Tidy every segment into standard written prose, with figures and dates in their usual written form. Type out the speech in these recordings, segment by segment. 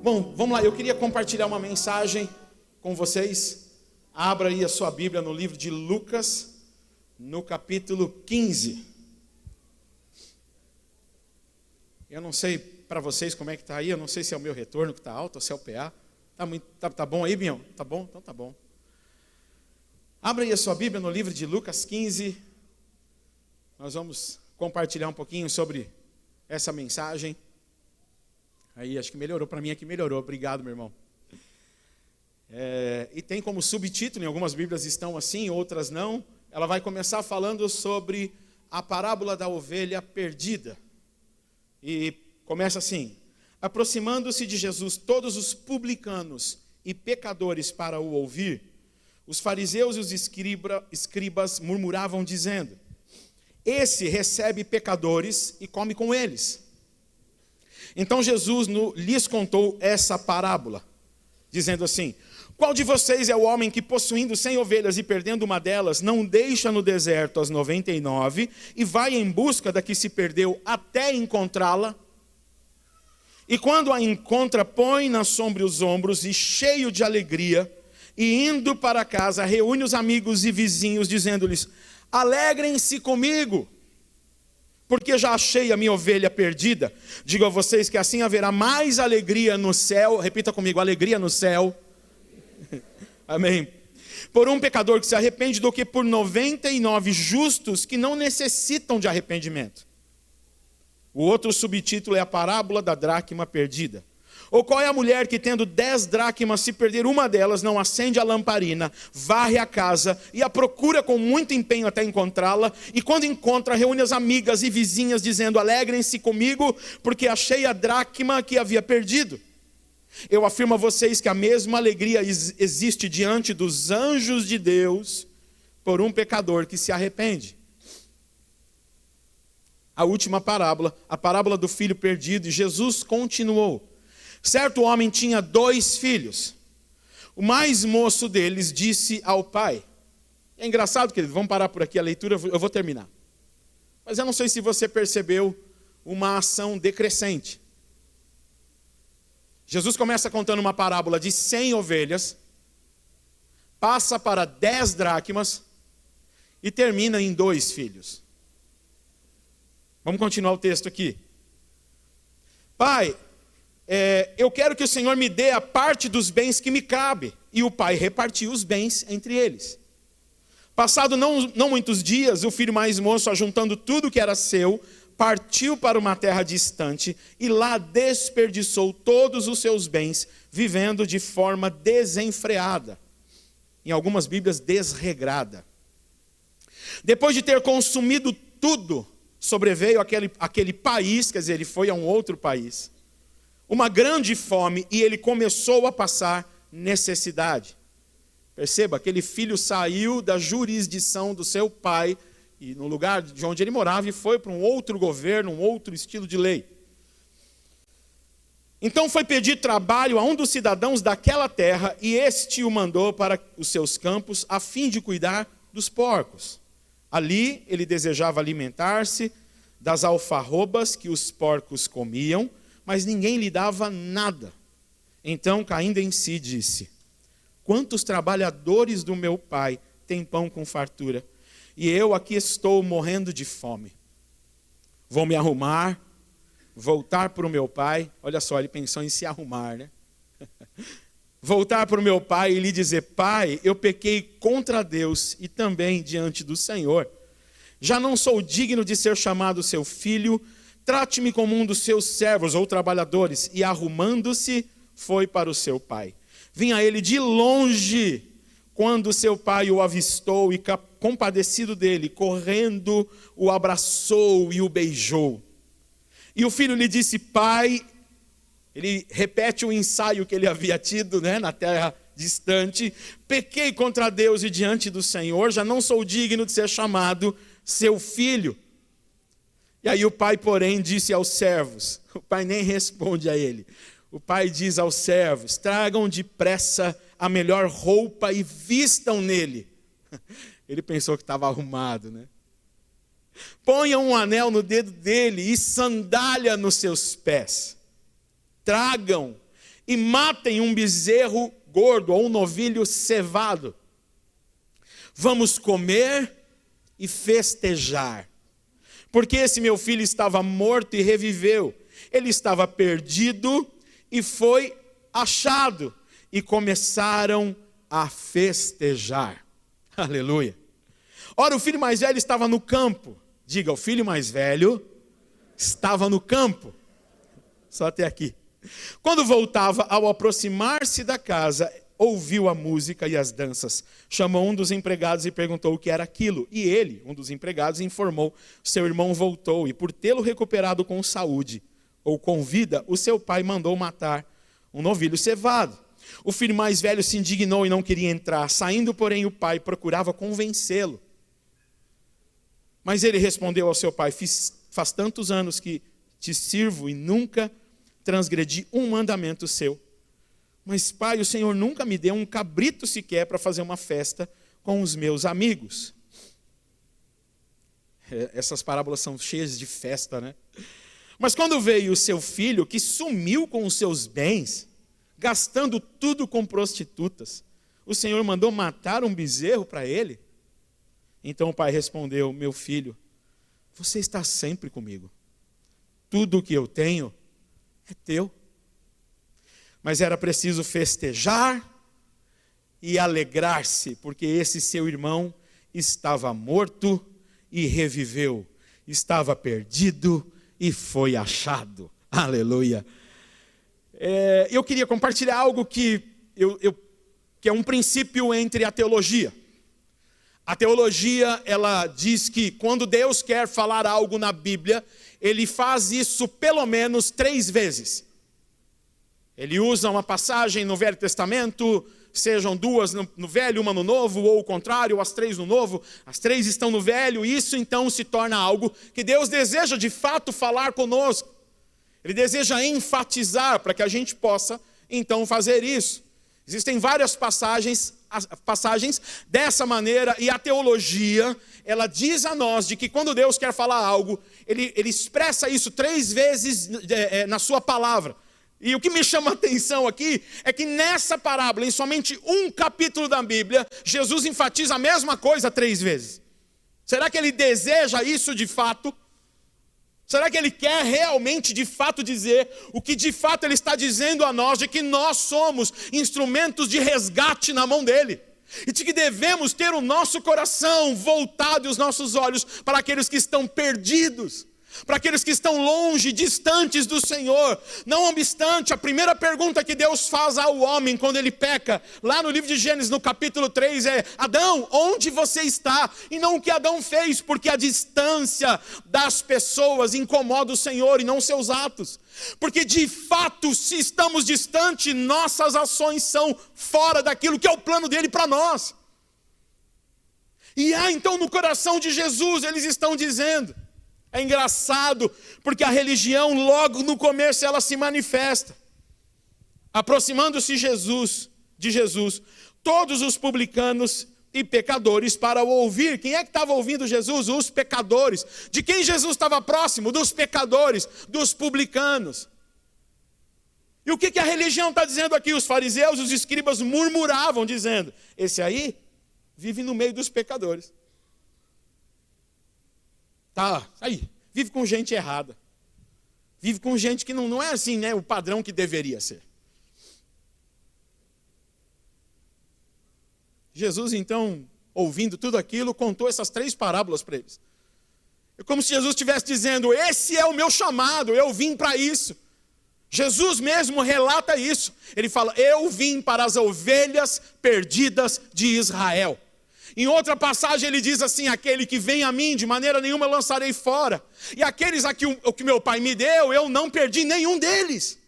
Bom, vamos lá, eu queria compartilhar uma mensagem com vocês. Abra aí a sua Bíblia no livro de Lucas, no capítulo 15. Eu não sei para vocês como é que está aí, eu não sei se é o meu retorno que está alto ou se é o PA. Tá bom aí, Bion? Tá bom? Então tá bom. Abra aí a sua Bíblia no livro de Lucas 15. Nós vamos compartilhar um pouquinho sobre essa mensagem. Aí, acho que melhorou, para mim aqui melhorou, obrigado, meu irmão. E tem como subtítulo, em algumas Bíblias estão assim, outras não. Ela vai começar falando sobre a parábola da ovelha perdida. E começa assim: aproximando-se de Jesus todos os publicanos e pecadores para o ouvir, os fariseus e os escribas murmuravam dizendo: esse recebe pecadores e come com eles. Então Jesus lhes contou essa parábola, dizendo assim: qual de vocês é o homem que, possuindo 100 ovelhas e perdendo uma delas, não deixa no deserto as 99 e vai em busca da que se perdeu até encontrá-la? E quando a encontra, põe-na sobre os ombros e, cheio de alegria, e indo para casa, reúne os amigos e vizinhos, dizendo-lhes: alegrem-se comigo, porque já achei a minha ovelha perdida. Digo a vocês que assim haverá mais alegria no céu. Repita comigo: alegria no céu. Amém. Por um pecador que se arrepende do que por 99 justos que não necessitam de arrependimento. O outro subtítulo é a parábola da dracma perdida. Ou qual é a mulher que, tendo 10 dracmas, se perder uma delas, não acende a lamparina, varre a casa e a procura com muito empenho até encontrá-la, e quando encontra, reúne as amigas e vizinhas, dizendo: alegrem-se comigo, porque achei a dracma que havia perdido. Eu afirmo a vocês que a mesma alegria existe diante dos anjos de Deus por um pecador que se arrepende. A última parábola, a parábola do filho perdido, e Jesus continuou: certo homem tinha 2 filhos. O mais moço deles disse ao pai... É engraçado, querido, vamos parar por aqui a leitura, eu vou terminar. Mas eu não sei se você percebeu uma ação decrescente. Jesus começa contando uma parábola de 100 ovelhas, passa para 10 dracmas e termina em 2 filhos. Vamos continuar o texto aqui. Pai, eu quero que o Senhor me dê a parte dos bens que me cabe. E o pai repartiu os bens entre eles. Passado não muitos dias, o filho mais moço, ajuntando tudo que era seu, partiu para uma terra distante e lá desperdiçou todos os seus bens, vivendo de forma desenfreada. Em algumas Bíblias, desregrada. Depois de ter consumido tudo, sobreveio aquele país, quer dizer, ele foi a um outro país, uma grande fome, e ele começou a passar necessidade. Perceba, aquele filho saiu da jurisdição do seu pai, e no lugar de onde ele morava, e foi para um outro governo, um outro estilo de lei. Então foi pedir trabalho a um dos cidadãos daquela terra, e este o mandou para os seus campos, a fim de cuidar dos porcos. Ali ele desejava alimentar-se das alfarrobas que os porcos comiam, mas ninguém lhe dava nada. Então, caindo em si, disse: quantos trabalhadores do meu pai têm pão com fartura, e eu aqui estou morrendo de fome. Vou me arrumar, voltar para o meu pai. Olha só, ele pensou em se arrumar, né? Voltar para o meu pai e lhe dizer: pai, eu pequei contra Deus e também diante do Senhor. Já não sou digno de ser chamado seu filho, trate-me como um dos seus servos ou trabalhadores. E arrumando-se, foi para o seu pai. Vinha ele de longe, quando seu pai o avistou e, compadecido dele, correndo, o abraçou e o beijou. E o filho lhe disse: pai, ele repete o ensaio que ele havia tido, né, na terra distante: pequei contra Deus e diante do Senhor, já não sou digno de ser chamado seu filho. E aí o pai, porém, disse aos servos, o pai nem responde a ele, o pai diz aos servos: tragam depressa a melhor roupa e vistam nele. Ele pensou que estava arrumado, né? Ponham um anel no dedo dele e sandália nos seus pés. Tragam e matem um bezerro gordo ou um novilho cevado. Vamos comer e festejar. Porque esse meu filho estava morto e reviveu. Ele estava perdido e foi achado. E começaram a festejar. Aleluia. Ora, o filho mais velho estava no campo. Diga, o filho mais velho estava no campo. Só até aqui. Quando voltava, ao aproximar-se da casa, ouviu a música e as danças. Chamou um dos empregados e perguntou o que era aquilo. E ele, um dos empregados, informou: seu irmão voltou, e por tê-lo recuperado com saúde, ou com vida, o seu pai mandou matar um novilho cevado. O filho mais velho se indignou e não queria entrar. Saindo, porém, o pai procurava convencê-lo. Mas ele respondeu ao seu pai: faz tantos anos que te sirvo e nunca transgredi um mandamento seu. Mas, pai, o Senhor nunca me deu um cabrito sequer para fazer uma festa com os meus amigos. Essas parábolas são cheias de festa, né? Mas quando veio o seu filho, que sumiu com os seus bens, gastando tudo com prostitutas, o Senhor mandou matar um bezerro para ele? Então o pai respondeu: meu filho, você está sempre comigo. Tudo o que eu tenho é teu. Mas era preciso festejar e alegrar-se, porque esse seu irmão estava morto e reviveu. Estava perdido e foi achado. Aleluia. Eu queria compartilhar algo que é um princípio entre a teologia. A teologia, ela diz que quando Deus quer falar algo na Bíblia, Ele faz isso pelo menos 3 vezes. Ele usa uma passagem no Velho Testamento, sejam 2 no Velho, 1 no Novo, ou o contrário, as 3 no Novo, as 3 estão no Velho. Isso então se torna algo que Deus deseja de fato falar conosco. Ele deseja enfatizar para que a gente possa então fazer isso. Existem várias passagens dessa maneira, e a teologia, ela diz a nós de que quando Deus quer falar algo, Ele expressa isso 3 vezes na sua palavra. E o que me chama a atenção aqui é que nessa parábola, em somente um capítulo da Bíblia, Jesus enfatiza a mesma coisa 3 vezes. Será que Ele deseja isso de fato? Será que Ele quer realmente de fato dizer o que de fato Ele está dizendo a nós, de que nós somos instrumentos de resgate na mão dEle? E de que devemos ter o nosso coração voltado e os nossos olhos para aqueles que estão perdidos, para aqueles que estão longe, distantes do Senhor. Não obstante, a primeira pergunta que Deus faz ao homem quando ele peca, lá no livro de Gênesis, no capítulo 3, é: Adão, onde você está? E não o que Adão fez, porque a distância das pessoas incomoda o Senhor e não seus atos. Porque de fato, se estamos distantes, nossas ações são fora daquilo que é o plano dele para nós. E então no coração de Jesus eles estão dizendo, é engraçado, porque a religião logo no começo ela se manifesta. Aproximando-se de Jesus, todos os publicanos e pecadores para o ouvir. Quem é que estava ouvindo Jesus? Os pecadores. De quem Jesus estava próximo? Dos pecadores, dos publicanos. E o que a religião está dizendo aqui? Os fariseus, os escribas murmuravam, dizendo: esse aí vive no meio dos pecadores. Tá, aí, vive com gente errada. Vive com gente que não é assim, né? O padrão que deveria ser. Jesus, então, ouvindo tudo aquilo, contou essas 3 parábolas para eles. É como se Jesus estivesse dizendo: esse é o meu chamado, eu vim para isso. Jesus mesmo relata isso. Ele fala: eu vim para as ovelhas perdidas de Israel. Em outra passagem ele diz assim: aquele que vem a mim, de maneira nenhuma eu lançarei fora. E aqueles aqui, o que meu pai me deu, eu não perdi nenhum deles.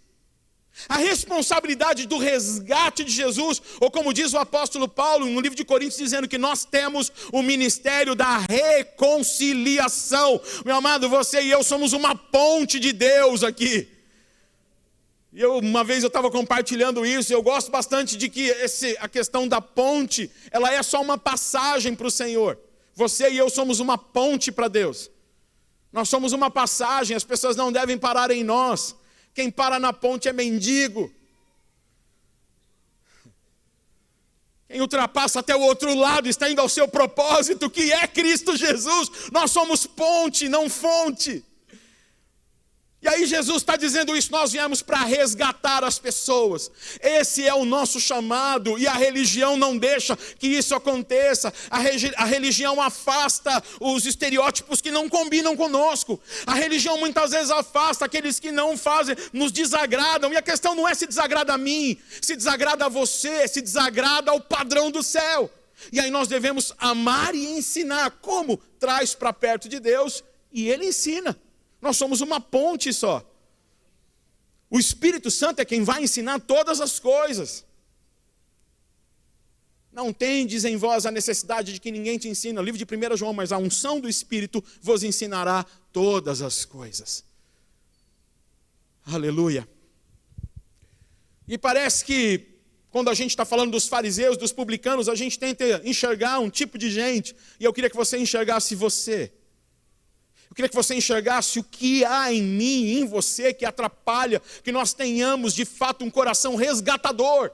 A responsabilidade do resgate de Jesus, ou como diz o apóstolo Paulo no livro de Coríntios, dizendo que nós temos o ministério da reconciliação. Meu amado, você e eu somos uma ponte de Deus aqui. Uma vez eu estava compartilhando isso, eu gosto bastante de que a questão da ponte, ela é só uma passagem para o Senhor. Você e eu somos uma ponte para Deus. Nós somos uma passagem, as pessoas não devem parar em nós. Quem para na ponte é mendigo. Quem ultrapassa até o outro lado está indo ao seu propósito, que é Cristo Jesus. Nós somos ponte, não fonte. E aí Jesus está dizendo isso: nós viemos para resgatar as pessoas. Esse é o nosso chamado, e a religião não deixa que isso aconteça. A religião afasta os estereótipos que não combinam conosco. A religião muitas vezes afasta aqueles que não fazem, nos desagradam. E a questão não é se desagrada a mim, se desagrada a você, se desagrada ao padrão do céu. E aí nós devemos amar e ensinar. Como? Traz para perto de Deus e Ele ensina. Nós somos uma ponte só. O Espírito Santo é quem vai ensinar todas as coisas. Não tendes em vós a necessidade de que ninguém te ensine. O livro de 1 João, mas a unção do Espírito vos ensinará todas as coisas. Aleluia. E parece que quando a gente está falando dos fariseus, dos publicanos, a gente tenta enxergar um tipo de gente. E eu queria que você enxergasse você. Eu queria que você enxergasse o que há em mim e em você que atrapalha que nós tenhamos de fato um coração resgatador,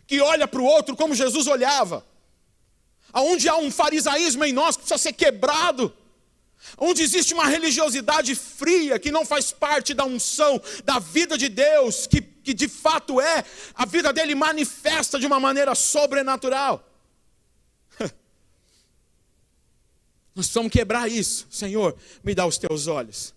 que olha para o outro como Jesus olhava. Aonde há um farisaísmo em nós que precisa ser quebrado, onde existe uma religiosidade fria que não faz parte da unção, da vida de Deus, que de fato é, a vida dele manifesta de uma maneira sobrenatural. Nós precisamos quebrar isso. Senhor, me dá os teus olhos.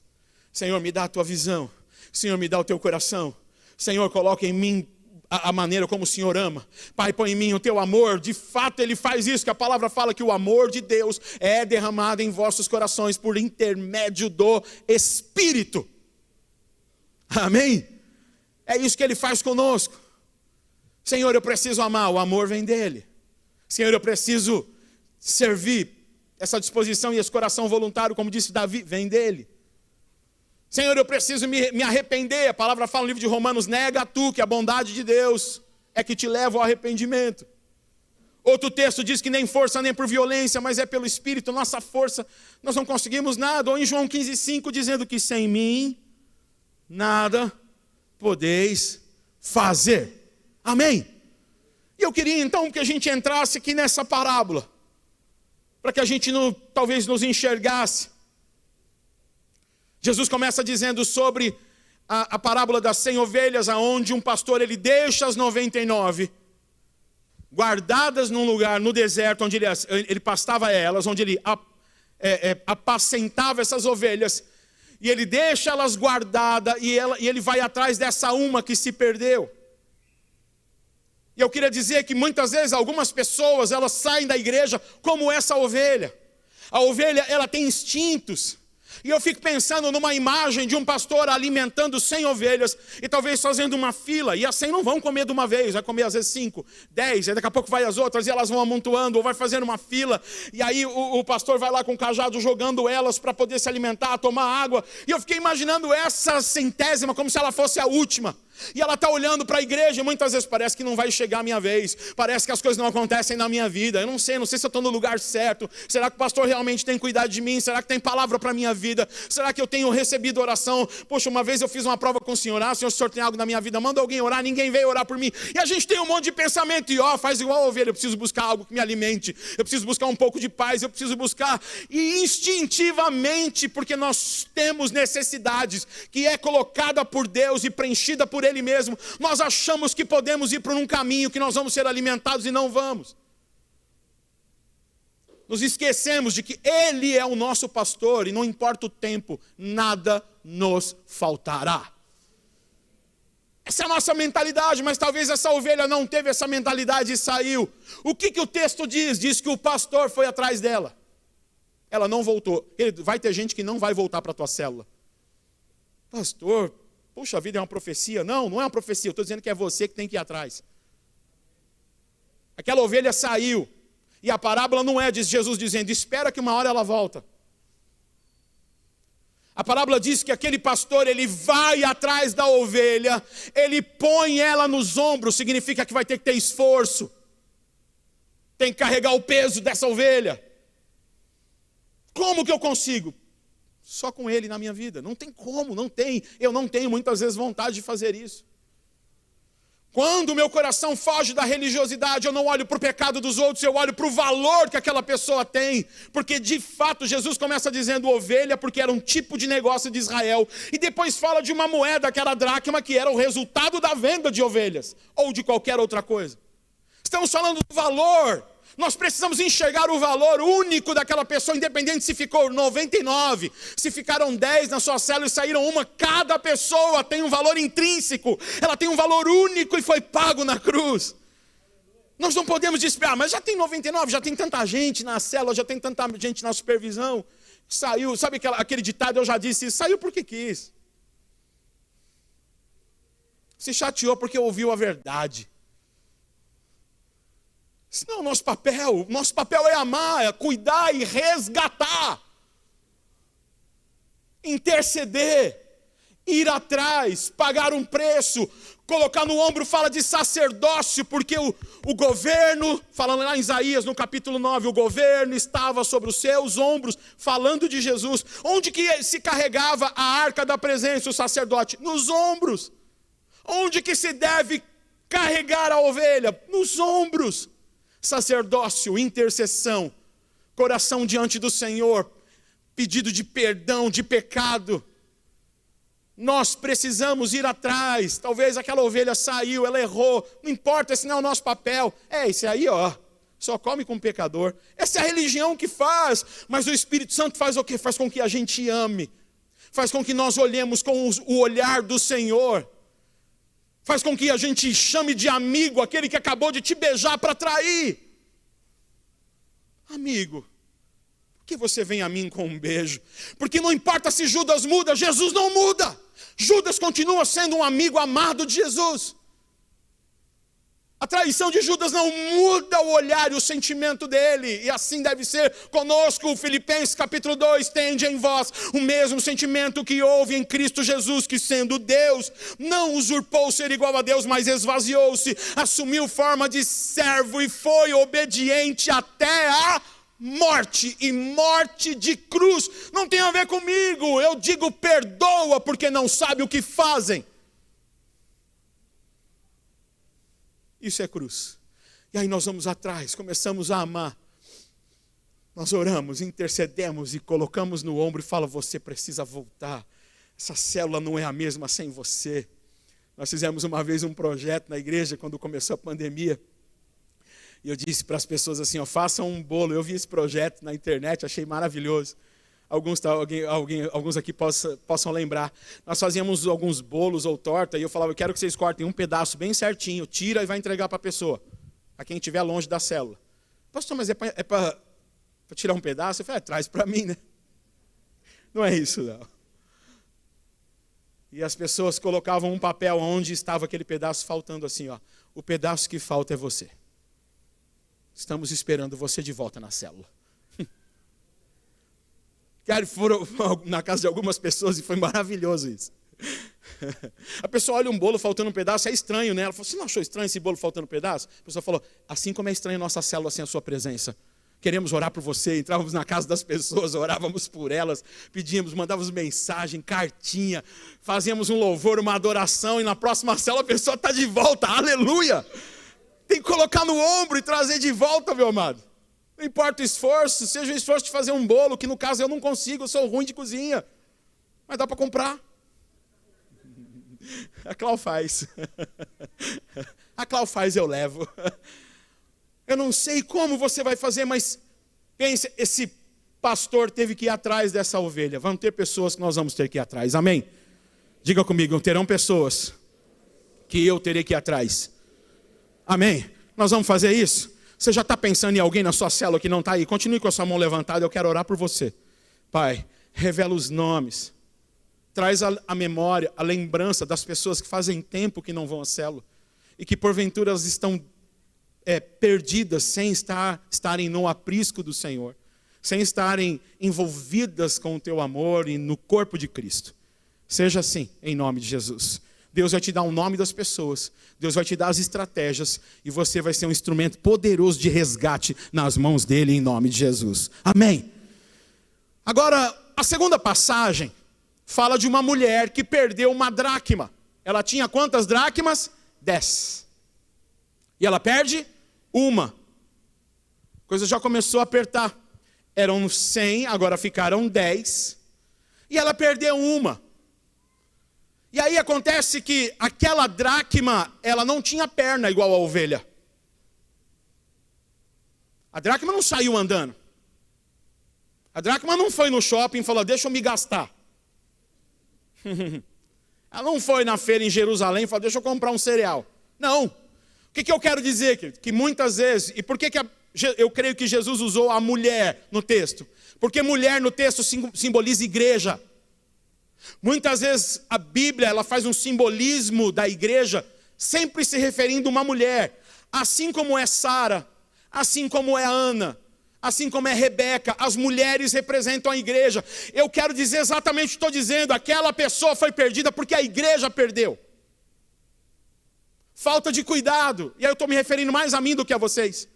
Senhor, me dá a tua visão. Senhor, me dá o teu coração. Senhor, coloca em mim a maneira como o Senhor ama. Pai, põe em mim o teu amor. De fato, Ele faz isso, que a palavra fala que o amor de Deus é derramado em vossos corações por intermédio do Espírito. Amém? É isso que Ele faz conosco. Senhor, eu preciso amar. O amor vem dEle. Senhor, eu preciso servir. Essa disposição e esse coração voluntário, como disse Davi, vem dele. Senhor, eu preciso me arrepender. A palavra fala no livro de Romanos: nega tu que a bondade de Deus é que te leva ao arrependimento. Outro texto diz que nem força nem por violência, mas é pelo Espírito. Nossa força, nós não conseguimos nada. Ou em João 15,5 dizendo que sem mim nada podeis fazer. Amém? E eu queria então que a gente entrasse aqui nessa parábola, para que a gente talvez nos enxergasse. Jesus começa dizendo sobre a parábola das 100 ovelhas, aonde um pastor ele deixa as 99 guardadas num lugar no deserto, onde ele pastava elas, onde ele apacentava essas ovelhas, e ele deixa elas guardadas, e ele vai atrás dessa uma que se perdeu. E eu queria dizer que muitas vezes algumas pessoas, elas saem da igreja como essa ovelha. A ovelha, ela tem instintos. E eu fico pensando numa imagem de um pastor alimentando 100 ovelhas e talvez fazendo uma fila. E as 100 não vão comer de uma vez, vai comer às vezes 5, 10, aí daqui a pouco vai as outras e elas vão amontoando ou vai fazendo uma fila. E aí o pastor vai lá com o cajado jogando elas para poder se alimentar, tomar água. E eu fiquei imaginando essa 100ª como se ela fosse a última. E ela está olhando para a igreja e muitas vezes parece que não vai chegar a minha vez. Parece que as coisas não acontecem na minha vida. Eu não sei se eu estou no lugar certo. Será que o pastor realmente tem cuidado de mim? Será que tem palavra para a minha vida? Será que eu tenho recebido oração? Poxa, uma vez eu fiz uma prova com o Senhor. Senhor, o Senhor tem algo na minha vida. Manda alguém orar, ninguém veio orar por mim. E a gente tem um monte de pensamento. E faz igual a ovelha. Eu preciso buscar algo que me alimente. Eu preciso buscar um pouco de paz. Eu preciso buscar. E instintivamente, porque nós temos necessidades que é colocada por Deus e preenchida por Ele mesmo, nós achamos que podemos ir por um caminho que nós vamos ser alimentados e não vamos. Nos esquecemos de que Ele é o nosso pastor e não importa o tempo, nada nos faltará. Essa é a nossa mentalidade, mas talvez essa ovelha não teve essa mentalidade e saiu. O que o texto diz? Diz que o pastor foi atrás dela. Ela não voltou. Vai ter gente que não vai voltar para a tua célula. Pastor, puxa vida, é uma profecia? Não, não é uma profecia, eu estou dizendo que é você que tem que ir atrás. Aquela ovelha saiu, e a parábola não diz Jesus dizendo, espera que uma hora ela volta. A parábola diz que aquele pastor, ele vai atrás da ovelha, ele põe ela nos ombros, significa que vai ter que ter esforço. Tem que carregar o peso dessa ovelha. Como que eu consigo? Só com Ele na minha vida. Não tem como, não tem. Eu não tenho muitas vezes vontade de fazer isso. Quando o meu coração foge da religiosidade, eu não olho para o pecado dos outros, eu olho para o valor que aquela pessoa tem. Porque de fato Jesus começa dizendo ovelha, porque era um tipo de negócio de Israel. E depois fala de uma moeda que era a dracma, que era o resultado da venda de ovelhas. Ou de qualquer outra coisa. Estamos falando do valor. Nós precisamos enxergar o valor único daquela pessoa, independente se ficou 99, se ficaram 10 na sua célula e saíram uma. Cada pessoa tem um valor intrínseco, ela tem um valor único e foi pago na cruz. Nós não podemos dizer, mas já tem 99, já tem tanta gente na célula, já tem tanta gente na supervisão. Saiu, sabe aquele ditado, eu já disse, saiu porque quis. Se chateou porque ouviu a verdade. Esse não é o nosso papel. Nosso papel é amar, é cuidar e resgatar. Interceder. Ir atrás, pagar um preço. Colocar no ombro fala de sacerdócio, porque o governo, falando lá em Isaías no capítulo 9, o governo estava sobre os seus ombros, falando de Jesus. Onde que se carregava a arca da presença, o sacerdote? Nos ombros. Onde que se deve carregar a ovelha? Nos ombros. Sacerdócio, intercessão, coração diante do Senhor, pedido de perdão, de pecado. Nós precisamos ir atrás. Talvez aquela ovelha saiu, ela errou. Não importa, esse não é o nosso papel. Esse aí, só come com pecador. Essa é a religião que faz. Mas o Espírito Santo faz o quê? Faz com que a gente ame. Faz com que nós olhemos com o olhar do Senhor. Faz com que a gente chame de amigo aquele que acabou de te beijar para trair. Amigo, por que você vem a mim com um beijo? Porque não importa se Judas muda, Jesus não muda. Judas continua sendo um amigo amado de Jesus. A traição de Judas não muda o olhar e o sentimento dele. E assim deve ser conosco. Filipenses capítulo 2, tende em vós o mesmo sentimento que houve em Cristo Jesus, que sendo Deus, não usurpou ser igual a Deus, mas esvaziou-se, assumiu forma de servo e foi obediente até a morte, e morte de cruz. Não tem a ver comigo. Eu digo perdoa porque não sabe o que fazem. Isso é cruz. E aí nós vamos atrás, começamos a amar. Nós oramos, intercedemos e colocamos no ombro e fala, você precisa voltar. Essa célula não é a mesma sem você. Nós fizemos uma vez um projeto na igreja, quando começou a pandemia. E eu disse para as pessoas assim, ó, façam um bolo. Eu vi esse projeto na internet, achei maravilhoso. Alguns aqui possam lembrar. Nós fazíamos alguns bolos ou torta e eu falava, eu quero que vocês cortem um pedaço bem certinho, tira e vai entregar para a pessoa, a quem estiver longe da célula. Pastor, mas é para tirar um pedaço? Eu falei, traz para mim, né? Não é isso, não. E as pessoas colocavam um papel onde estava aquele pedaço faltando assim, ó. O pedaço que falta é você. Estamos esperando você de volta na célula. Cara, foram na casa de algumas pessoas e foi maravilhoso isso. A pessoa olha um bolo faltando um pedaço, é estranho, né? Ela falou, você não achou estranho esse bolo faltando um pedaço? A pessoa falou, assim como é estranho a nossa célula sem a sua presença. Queremos orar por você, entrávamos na casa das pessoas, orávamos por elas, pedíamos, mandávamos mensagem, cartinha, fazíamos um louvor, uma adoração, e na próxima célula a pessoa está de volta, aleluia! Tem que colocar no ombro e trazer de volta, meu amado. Não importa o esforço, seja o esforço de fazer um bolo, que no caso eu não consigo, eu sou ruim de cozinha. Mas dá para comprar. A Clau faz. A Clau faz, eu levo. Eu não sei como você vai fazer, mas pense, esse pastor teve que ir atrás dessa ovelha. Vão ter pessoas que nós vamos ter que ir atrás, amém? Diga comigo, terão pessoas que eu terei que ir atrás. Amém? Nós vamos fazer isso? Você já está pensando em alguém na sua célula que não está aí? Continue com a sua mão levantada, eu quero orar por você. Pai, revela os nomes. Traz a memória, a lembrança das pessoas que fazem tempo que não vão à célula. E que porventura elas estão perdidas sem estarem no aprisco do Senhor. Sem estarem envolvidas com o teu amor e no corpo de Cristo. Seja assim, em nome de Jesus. Deus vai te dar o nome das pessoas, Deus vai te dar as estratégias, e você vai ser um instrumento poderoso de resgate nas mãos dele, em nome de Jesus. Amém. Agora, a segunda passagem fala de uma mulher que perdeu uma dracma. Ela tinha quantas dracmas? 10. E ela perde uma. A coisa já começou a apertar. Eram 100, agora ficaram 10. E ela perdeu uma. E aí acontece que aquela dracma, ela não tinha perna igual a ovelha. A dracma não saiu andando. A dracma não foi no shopping e falou, deixa eu me gastar. Ela não foi na feira em Jerusalém e falou, deixa eu comprar um cereal. Não. O que eu quero dizer, querido? Que muitas vezes, e por que eu creio que Jesus usou a mulher no texto? Porque mulher no texto simboliza igreja. Muitas vezes a Bíblia ela faz um simbolismo da igreja, sempre se referindo a uma mulher. Assim como é Sara, assim como é Ana, assim como é Rebeca, as mulheres representam a igreja. Eu quero dizer exatamente o que estou dizendo, aquela pessoa foi perdida porque a igreja perdeu. Falta de cuidado, e aí eu estou me referindo mais a mim do que a vocês.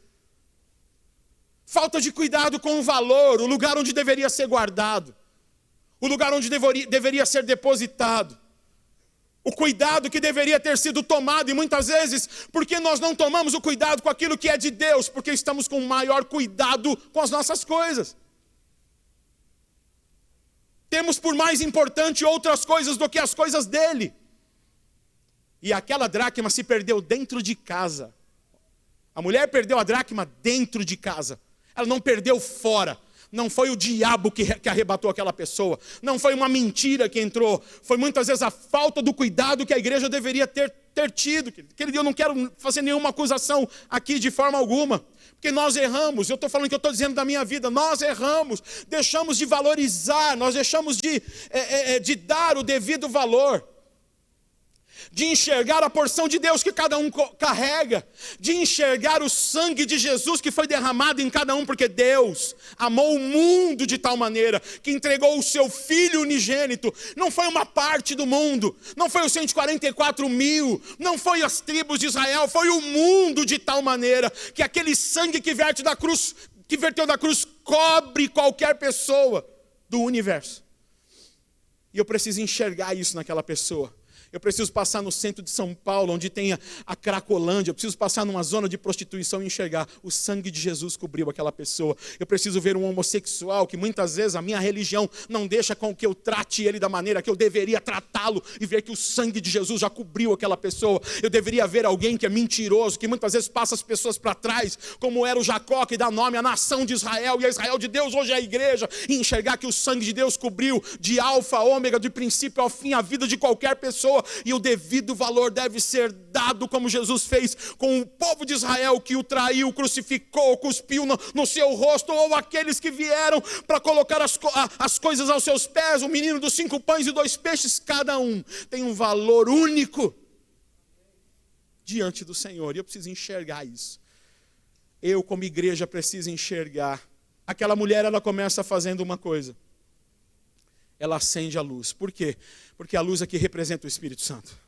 Falta de cuidado com o valor, o lugar onde deveria ser guardado. O lugar onde deveria ser depositado. O cuidado que deveria ter sido tomado. E muitas vezes, porque nós não tomamos o cuidado com aquilo que é de Deus? Porque estamos com maior cuidado com as nossas coisas. Temos por mais importante outras coisas do que as coisas dele. E aquela dracma se perdeu dentro de casa. A mulher perdeu a dracma dentro de casa. Ela não perdeu fora. Não foi o diabo que arrebatou aquela pessoa. Não foi uma mentira que entrou. Foi muitas vezes a falta do cuidado que a igreja deveria ter tido. Querido, eu não quero fazer nenhuma acusação aqui de forma alguma. Porque nós erramos. Eu estou falando que eu estou dizendo da minha vida. Nós erramos. Deixamos de valorizar. Nós deixamos de dar o devido valor. De enxergar a porção de Deus que cada um carrega, de enxergar o sangue de Jesus que foi derramado em cada um, porque Deus amou o mundo de tal maneira, que entregou o seu Filho unigênito. Não foi uma parte do mundo, não foi os 144 mil, não foi as tribos de Israel, foi o mundo de tal maneira, que aquele sangue que verteu da cruz, cobre qualquer pessoa do universo. E eu preciso enxergar isso naquela pessoa. Eu preciso passar no centro de São Paulo, onde tem a Cracolândia. Eu preciso passar numa zona de prostituição e enxergar. O sangue de Jesus cobriu aquela pessoa. Eu preciso ver um homossexual, que muitas vezes a minha religião não deixa com que eu trate ele da maneira que eu deveria tratá-lo, e ver que o sangue de Jesus já cobriu aquela pessoa. Eu deveria ver alguém que é mentiroso, que muitas vezes passa as pessoas para trás, como era o Jacó, que dá nome à nação de Israel, e a Israel de Deus hoje é a igreja, e enxergar que o sangue de Deus cobriu de alfa a ômega, de princípio ao fim, a vida de qualquer pessoa, e o devido valor deve ser dado, como Jesus fez com o povo de Israel, que o traiu, crucificou, cuspiu no seu rosto, ou aqueles que vieram para colocar as coisas aos seus pés, o menino dos 5 pães e 2 peixes, cada um tem um valor único diante do Senhor, e eu preciso enxergar isso. Eu, como igreja, preciso enxergar. Aquela mulher, ela começa fazendo uma coisa. Ela acende a luz. Por quê? Porque a luz aqui representa o Espírito Santo.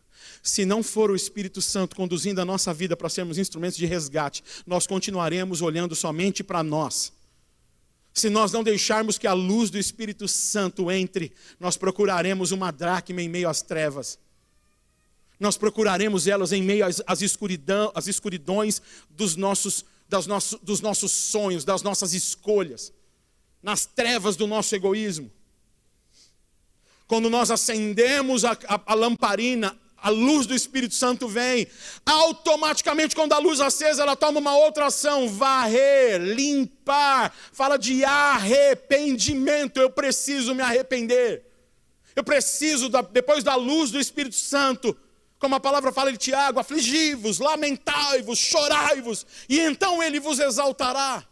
Se não for o Espírito Santo conduzindo a nossa vida para sermos instrumentos de resgate, nós continuaremos olhando somente para nós. Se nós não deixarmos que a luz do Espírito Santo entre, nós procuraremos uma dracma em meio às trevas. Nós procuraremos elas em meio às escuridões dos nossos sonhos, das nossas escolhas, nas trevas do nosso egoísmo. Quando nós acendemos a lamparina, a luz do Espírito Santo vem. Automaticamente, quando a luz acesa, ela toma uma outra ação. Varrer, limpar. Fala de arrependimento. Eu preciso me arrepender. Eu preciso, depois da luz do Espírito Santo, como a palavra fala em Tiago, afligi-vos, lamentai-vos, chorai-vos, e então Ele vos exaltará.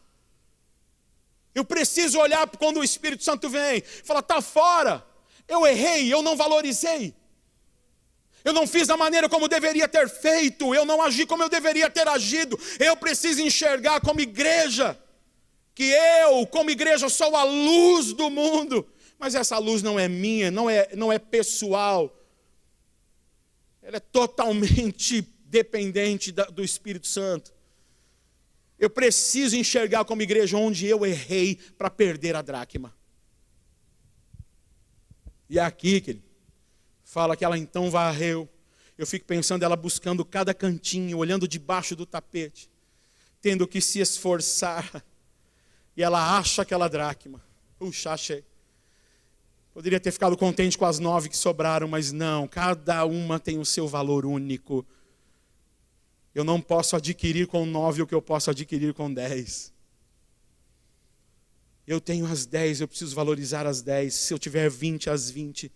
Eu preciso olhar quando o Espírito Santo vem. Fala, está fora. Eu errei, eu não valorizei. Eu não fiz da maneira como deveria ter feito. Eu não agi como eu deveria ter agido. Eu preciso enxergar como igreja, que eu, como igreja, sou a luz do mundo. Mas essa luz não é minha, não é pessoal. Ela é totalmente dependente do Espírito Santo. Eu preciso enxergar como igreja onde eu errei para perder a dracma. E é aqui que ele fala que ela então varreu. Eu fico pensando ela buscando cada cantinho, olhando debaixo do tapete, tendo que se esforçar. E ela acha aquela dracma. Puxa, achei. Poderia ter ficado contente com as 9 que sobraram, mas não. Cada uma tem o seu valor único. Eu não posso adquirir com 9 o que eu posso adquirir com 10. Eu tenho as 10, eu preciso valorizar as 10. Se eu tiver 20, as 20.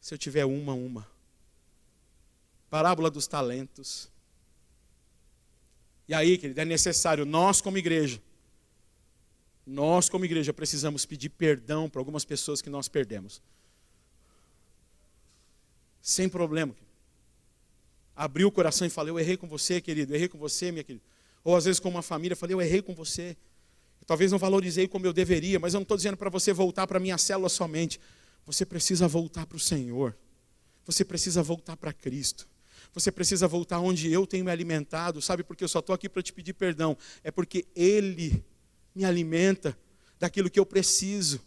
Se eu tiver uma. Parábola dos talentos. E aí, querido, é necessário, nós como igreja, precisamos pedir perdão para algumas pessoas que nós perdemos. Sem problema. Abrir o coração e falar, eu errei com você, querido, eu errei com você, minha querida. Ou às vezes com uma família, eu falei, eu errei com você. Talvez não valorizei como eu deveria, mas eu não estou dizendo para você voltar para a minha célula somente. Você precisa voltar para o Senhor. Você precisa voltar para Cristo. Você precisa voltar onde eu tenho me alimentado. Sabe por que eu só estou aqui para te pedir perdão? É porque Ele me alimenta daquilo que eu preciso.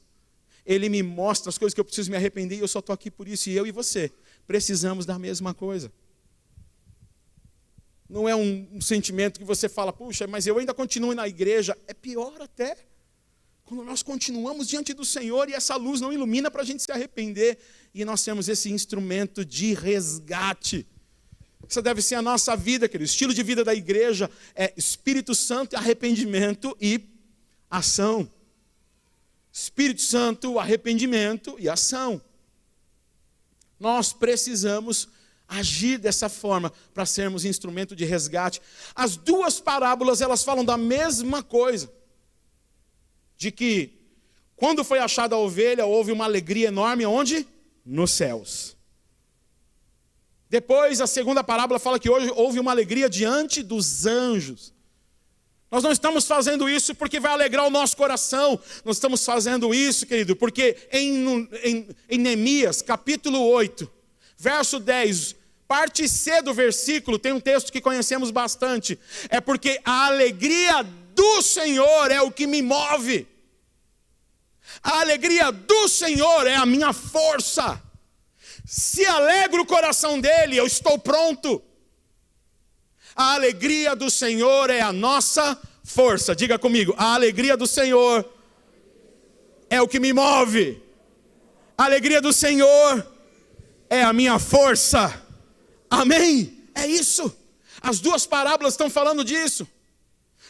Ele me mostra as coisas que eu preciso me arrepender e eu só estou aqui por isso. E eu e você precisamos da mesma coisa. Não é um sentimento que você fala, puxa, mas eu ainda continuo na igreja. É pior até. Quando nós continuamos diante do Senhor e essa luz não ilumina para a gente se arrepender. E nós temos esse instrumento de resgate. Essa deve ser a nossa vida, querido. O estilo de vida da igreja é Espírito Santo, arrependimento e ação. Espírito Santo, arrependimento e ação. Nós precisamos agir dessa forma para sermos instrumento de resgate. As duas parábolas, elas falam da mesma coisa. De que quando foi achada a ovelha, houve uma alegria enorme, onde? Nos céus. Depois, a segunda parábola fala que hoje houve uma alegria diante dos anjos. Nós não estamos fazendo isso porque vai alegrar o nosso coração. Nós estamos fazendo isso, querido, porque em Neemias, capítulo 8, verso 10, parte C do versículo, tem um texto que conhecemos bastante. É porque a alegria do Senhor é o que me move. A alegria do Senhor é a minha força. Se alegra o coração dele, eu estou pronto. A alegria do Senhor é a nossa força. Diga comigo, a alegria do Senhor é o que me move. A alegria do Senhor é a minha força. Amém? É isso. As duas parábolas estão falando disso.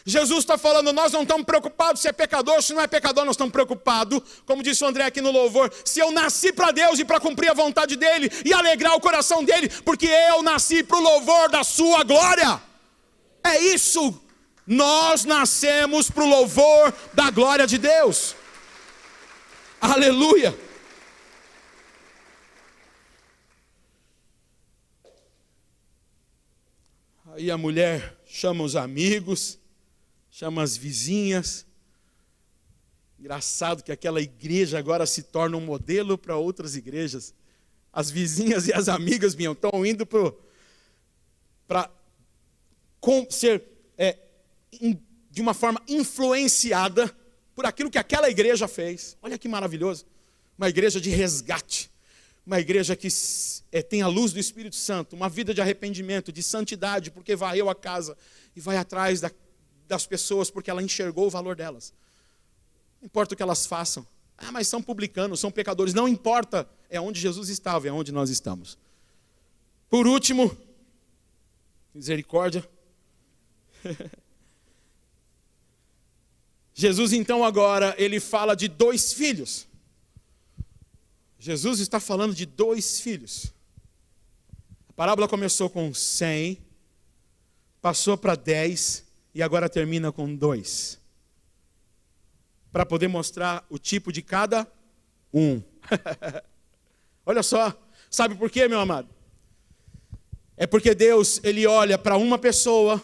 Jesus está falando, nós não estamos preocupados se é pecador, se não é pecador, nós estamos preocupados, como disse o André aqui no louvor, se eu nasci para Deus e para cumprir a vontade dEle e alegrar o coração dEle, porque eu nasci para o louvor da sua glória. É isso, nós nascemos para o louvor da glória de Deus. Aleluia. Aí a mulher chama os amigos, chama as vizinhas. Engraçado que aquela igreja agora se torna um modelo para outras igrejas. As vizinhas e as amigas estão indo para ser de uma forma influenciada por aquilo que aquela igreja fez. Olha que maravilhoso. Uma igreja de resgate. Uma igreja que tem a luz do Espírito Santo. Uma vida de arrependimento, de santidade, porque varreu a casa e vai atrás das pessoas porque ela enxergou o valor delas. Não importa o que elas façam. Ah, mas são publicanos, são pecadores. Não importa, é onde Jesus estava, é onde nós estamos. Por último, misericórdia. Jesus então agora, ele fala de 2 filhos. Jesus está falando de 2 filhos. A parábola começou com 100, passou para 10 e agora termina com 2. Para poder mostrar o tipo de cada um. Olha só, sabe por quê, meu amado? É porque Deus, ele olha para uma pessoa,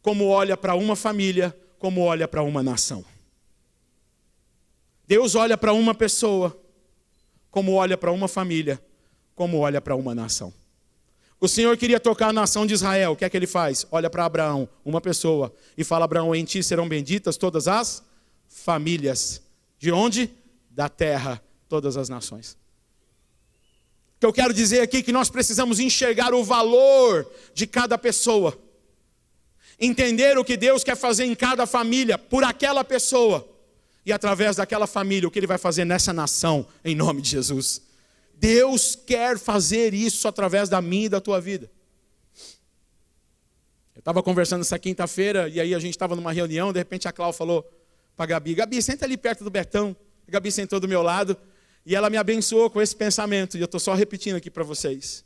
como olha para uma família, como olha para uma nação. Deus olha para uma pessoa, como olha para uma família, como olha para uma nação. O Senhor queria tocar a nação de Israel, o que é que ele faz? Olha para Abraão, uma pessoa, e fala: Abraão, em ti serão benditas todas as famílias. De onde? Da terra, todas as nações. O que eu quero dizer aqui é que nós precisamos enxergar o valor de cada pessoa. Entender o que Deus quer fazer em cada família, por aquela pessoa. E através daquela família, o que Ele vai fazer nessa nação, em nome de Jesus. Deus quer fazer isso através da minha e da tua vida. Eu estava conversando essa quinta-feira, e aí a gente estava numa reunião, de repente a Cláudia falou para a Gabi: Gabi, senta ali perto do Betão. A Gabi sentou do meu lado, e ela me abençoou com esse pensamento, e eu estou só repetindo aqui para vocês.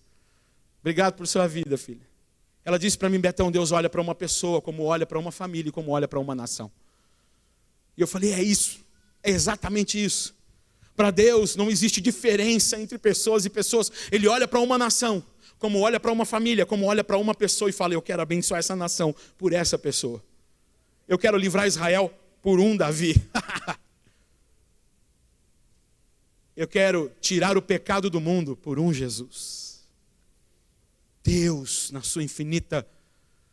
Obrigado por sua vida, filha. Ela disse para mim: Betão, Deus olha para uma pessoa, como olha para uma família, e como olha para uma nação. E eu falei: é isso, é exatamente isso. Para Deus não existe diferença entre pessoas e pessoas. Ele olha para uma nação, como olha para uma família, como olha para uma pessoa e fala: eu quero abençoar essa nação por essa pessoa. Eu quero livrar Israel por um Davi. Eu quero tirar o pecado do mundo por um Jesus. Deus, na sua infinita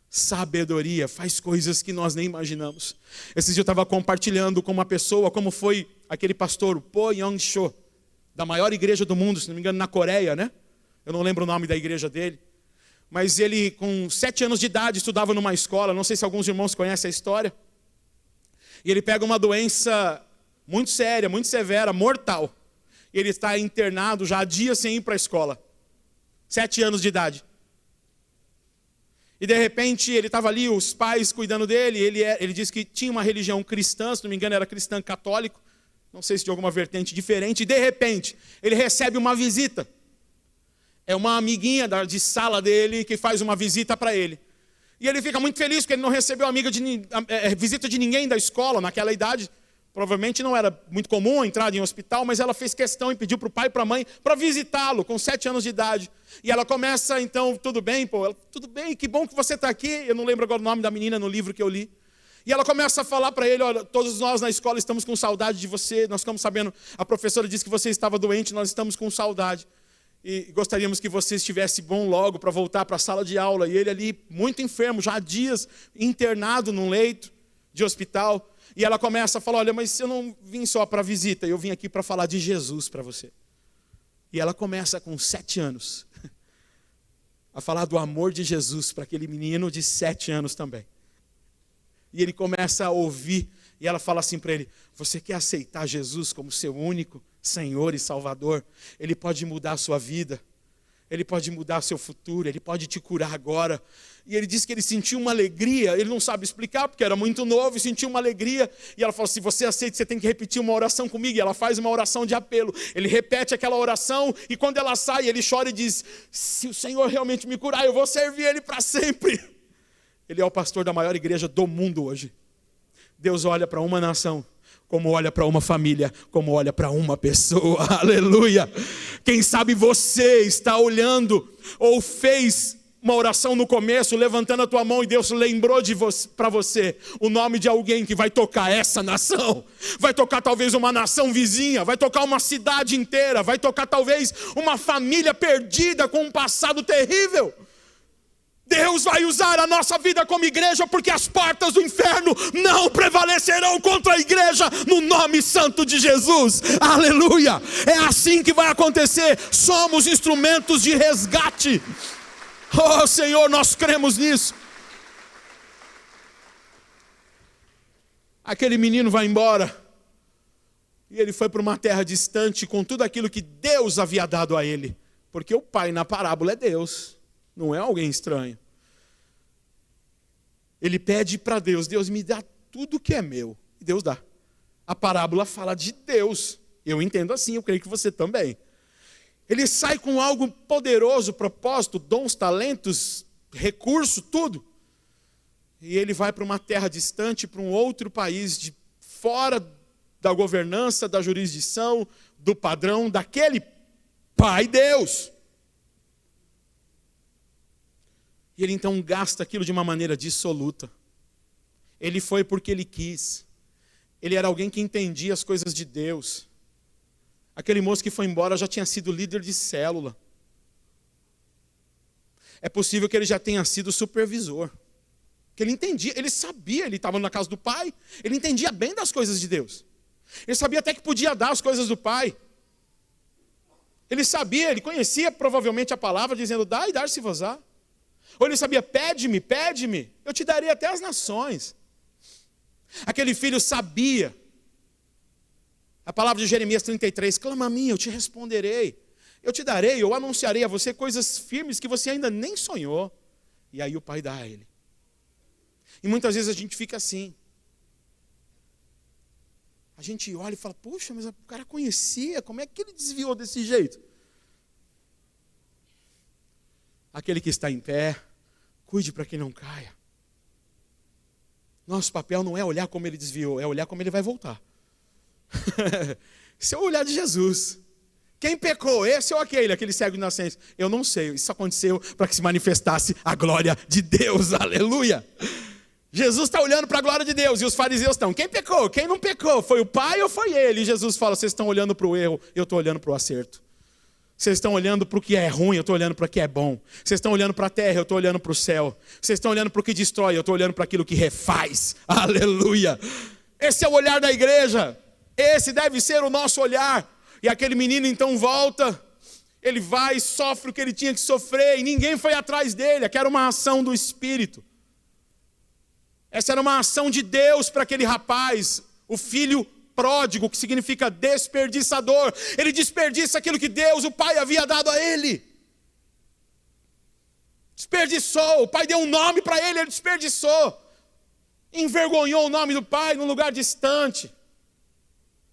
sabedoria, faz coisas que nós nem imaginamos. Esse dia eu estava compartilhando com uma pessoa como foi aquele pastor, o Po Young-cho, da maior igreja do mundo, se não me engano, na Coreia, né? Eu não lembro o nome da igreja dele. Mas ele, com 7 anos de idade, estudava numa escola, não sei se alguns irmãos conhecem a história. E ele pega uma doença muito séria, muito severa, mortal. E ele está internado já há dias sem ir para a escola. 7 anos de idade. E de repente ele estava ali, os pais cuidando dele, ele disse que tinha uma religião cristã, se não me engano era cristã católico, não sei se de alguma vertente diferente, e de repente ele recebe uma visita. É uma amiguinha de sala dele que faz uma visita para ele. E ele fica muito feliz porque ele não recebeu visita de ninguém da escola naquela idade. Provavelmente não era muito comum a entrada em hospital, mas ela fez questão e pediu para o pai e para a mãe para visitá-lo com 7 anos de idade. E ela começa, então, tudo bem, pô? Tudo bem, que bom que você está aqui. Eu não lembro agora o nome da menina no livro que eu li. E ela começa a falar para ele: olha, todos nós na escola estamos com saudade de você. Nós ficamos sabendo, a professora disse que você estava doente, nós estamos com saudade. E gostaríamos que você estivesse bom logo para voltar para a sala de aula. E ele ali, muito enfermo, já há dias, internado num leito de hospital. E ela começa a falar: olha, mas eu não vim só para visita, eu vim aqui para falar de Jesus para você. E ela começa com 7 anos a falar do amor de Jesus para aquele menino de 7 anos também. E ele começa a ouvir, e ela fala assim para ele: você quer aceitar Jesus como seu único Senhor e Salvador? Ele pode mudar a sua vida, Ele pode mudar o seu futuro, Ele pode te curar agora. E ele disse que ele sentiu uma alegria, ele não sabe explicar porque era muito novo, e sentiu uma alegria. E ela falou: se você aceita, você tem que repetir uma oração comigo. E ela faz uma oração de apelo. Ele repete aquela oração, e quando ela sai, ele chora e diz: se o Senhor realmente me curar, eu vou servir Ele para sempre. Ele é o pastor da maior igreja do mundo hoje. Deus olha para uma nação como olha para uma família, como olha para uma pessoa. Aleluia! Quem sabe você está olhando ou fez uma oração no começo, levantando a tua mão, e Deus lembrou para você o nome de alguém que vai tocar essa nação, vai tocar talvez uma nação vizinha, vai tocar uma cidade inteira, vai tocar talvez uma família perdida com um passado terrível. Deus vai usar a nossa vida como igreja, porque as portas do inferno não prevalecerão contra a igreja, no nome santo de Jesus. Aleluia! É assim que vai acontecer. Somos instrumentos de resgate. Oh Senhor, nós cremos nisso. Aquele menino vai embora, e ele foi para uma terra distante com tudo aquilo que Deus havia dado a ele, porque o pai na parábola é Deus, não é alguém estranho. Ele pede para Deus: Deus, me dá tudo que é meu. E Deus dá. A parábola fala de Deus. Eu entendo assim, eu creio que você também. Ele sai com algo poderoso, propósito, dons, talentos, recurso, tudo. E ele vai para uma terra distante, para um outro país, de fora da governança, da jurisdição, do padrão daquele Pai Deus. E ele então gasta aquilo de uma maneira dissoluta. Ele foi porque ele quis. Ele era alguém que entendia as coisas de Deus. Aquele moço que foi embora já tinha sido líder de célula. É possível que ele já tenha sido supervisor. Que ele entendia, ele sabia, ele estava na casa do pai. Ele entendia bem das coisas de Deus. Ele sabia até que podia dar as coisas do pai. Ele sabia, ele conhecia provavelmente a palavra dizendo: dá e dar-se-vos-á. Ou ele sabia: pede-me, pede-me, eu te darei até as nações. Aquele filho sabia. A palavra de Jeremias 33, clama a mim, eu te responderei. Eu te darei, eu anunciarei a você coisas firmes que você ainda nem sonhou. E aí o pai dá a ele. E muitas vezes a gente fica assim. A gente olha e fala: puxa, mas o cara conhecia, como é que ele desviou desse jeito? Aquele que está em pé, cuide para que não caia. Nosso papel não é olhar como ele desviou, é olhar como ele vai voltar. Esse é o olhar de Jesus. Quem pecou, esse ou aquele cego de nascença? Eu não sei, isso aconteceu para que se manifestasse a glória de Deus, aleluia. Jesus está olhando para a glória de Deus, e os fariseus estão: quem pecou, quem não pecou, foi o pai ou foi ele? E Jesus fala: vocês estão olhando para o erro, eu estou olhando para o acerto. Vocês estão olhando para o que é ruim, eu estou olhando para o que é bom. Vocês estão olhando para a terra, eu estou olhando para o céu. Vocês estão olhando para o que destrói, eu estou olhando para aquilo que refaz. Aleluia! Esse é o olhar da igreja. Esse deve ser o nosso olhar. E aquele menino então volta. Ele vai e sofre o que ele tinha que sofrer. E ninguém foi atrás dele. Aquela era uma ação do Espírito. Essa era uma ação de Deus para aquele rapaz. O filho pródigo, que significa desperdiçador. Ele desperdiça aquilo que Deus, o Pai, havia dado a ele. Desperdiçou. O Pai deu um nome para ele, ele desperdiçou. Envergonhou o nome do Pai num lugar distante.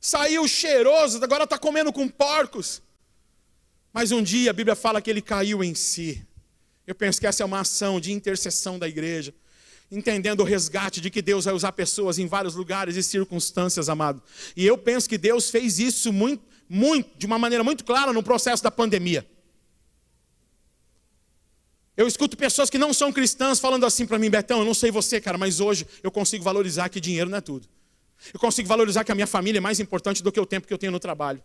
Saiu cheiroso, agora está comendo com porcos. Mas um dia a Bíblia fala que ele caiu em si. Eu penso que essa é uma ação de intercessão da igreja. Entendendo o resgate de que Deus vai usar pessoas em vários lugares e circunstâncias, amado. E eu penso que Deus fez isso de uma maneira muito clara no processo da pandemia. Eu escuto pessoas que não são cristãs falando assim para mim: Betão, eu não sei você, cara, mas hoje eu consigo valorizar que dinheiro não é tudo. Eu consigo valorizar que a minha família é mais importante do que o tempo que eu tenho no trabalho.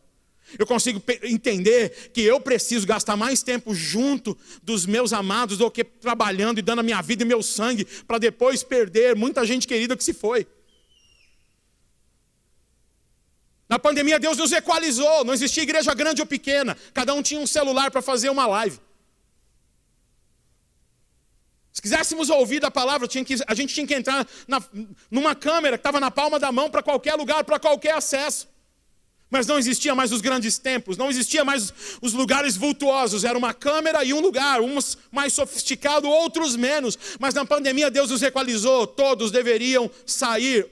Eu consigo entender que eu preciso gastar mais tempo junto dos meus amados do que trabalhando e dando a minha vida e meu sangue para depois perder muita gente querida que se foi. Na pandemia Deus nos equalizou, não existia igreja grande ou pequena, cada um tinha um celular para fazer uma live. Se quiséssemos ouvir da palavra, a gente tinha que entrar numa câmera que estava na palma da mão para qualquer lugar, para qualquer acesso. Mas não existia mais os grandes templos, não existia mais os lugares vultuosos. Era uma câmera e um lugar, uns mais sofisticados, outros menos. Mas na pandemia Deus os equalizou, todos deveriam sair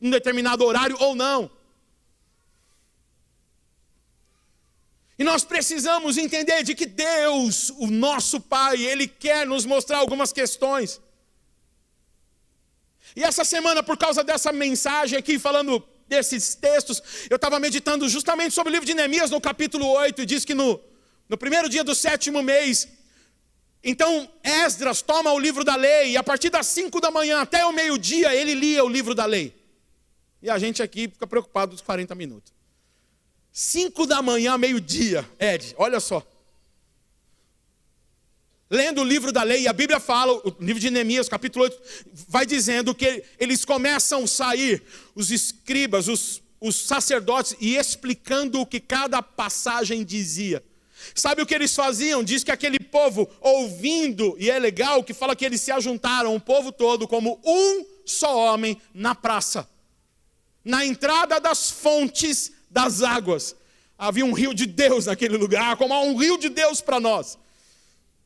em um determinado horário ou não. E nós precisamos entender de que Deus, o nosso Pai, Ele quer nos mostrar algumas questões. E essa semana, por causa dessa mensagem aqui, falando desses textos, eu estava meditando justamente sobre o livro de Neemias, no capítulo 8, e diz que no primeiro dia do 7º mês, então Esdras toma o livro da lei, e a partir das 5 da manhã até o meio-dia, ele lia o livro da lei. E a gente aqui fica preocupado dos 40 minutos. 5 da manhã, meio-dia, Ed, olha só. Lendo o livro da lei, e a Bíblia fala, o livro de Neemias, capítulo 8, vai dizendo que eles começam a sair, os escribas, os sacerdotes, e explicando o que cada passagem dizia. Sabe o que eles faziam? Diz que aquele povo, ouvindo, e é legal que fala que eles se ajuntaram, o povo todo, como um só homem, na praça. Na entrada das fontes das águas. Havia um rio de Deus naquele lugar, como há um rio de Deus para nós.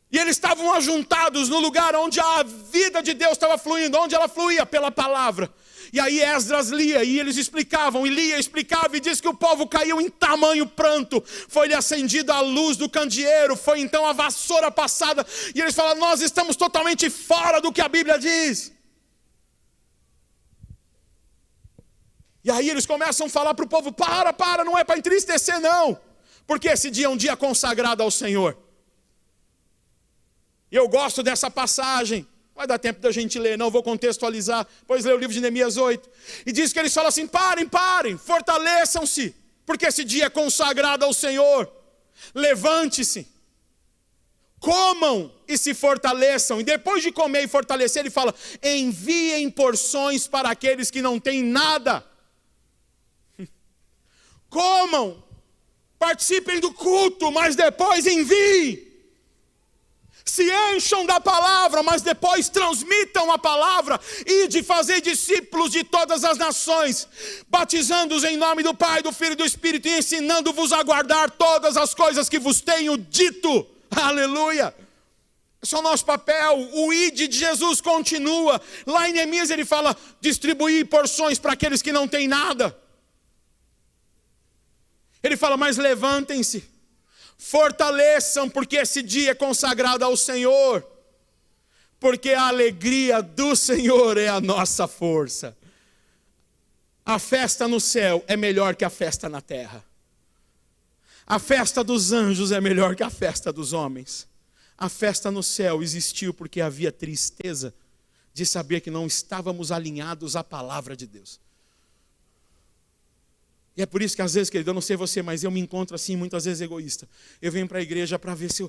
E eles estavam ajuntados no lugar onde a vida de Deus estava fluindo, onde ela fluía pela palavra. E aí Esdras lia, e eles explicavam, e lia, explicava, e diz que o povo caiu em tamanho pranto. Foi-lhe acendida a luz do candeeiro, foi então a vassoura passada, e eles falam, nós estamos totalmente fora do que a Bíblia diz. E aí eles começam a falar para o povo, para, não é para entristecer não, porque esse dia é um dia consagrado ao Senhor. E eu gosto dessa passagem, vai dar tempo da gente ler, não vou contextualizar, pois lê o livro de Neemias 8, e diz que eles falam assim, parem, fortaleçam-se, porque esse dia é consagrado ao Senhor, levante-se, comam e se fortaleçam, e depois de comer e fortalecer, ele fala, enviem porções para aqueles que não têm nada. Comam, participem do culto, mas depois enviem. Se encham da palavra, mas depois transmitam a palavra. E de fazer discípulos de todas as nações, batizando-os em nome do Pai, do Filho e do Espírito, e ensinando-vos a guardar todas as coisas que vos tenho dito. Aleluia! Esse é o nosso papel. O ID de Jesus continua. Lá em Neemias ele fala, distribuir porções para aqueles que não têm nada. Ele fala, mas levantem-se, fortaleçam, porque esse dia é consagrado ao Senhor, porque a alegria do Senhor é a nossa força. A festa no céu é melhor que a festa na terra. A festa dos anjos é melhor que a festa dos homens. A festa no céu existiu porque havia tristeza de saber que não estávamos alinhados à palavra de Deus. E é por isso que às vezes, querido, eu não sei você, mas eu me encontro assim, muitas vezes egoísta. Eu venho para a igreja para ver se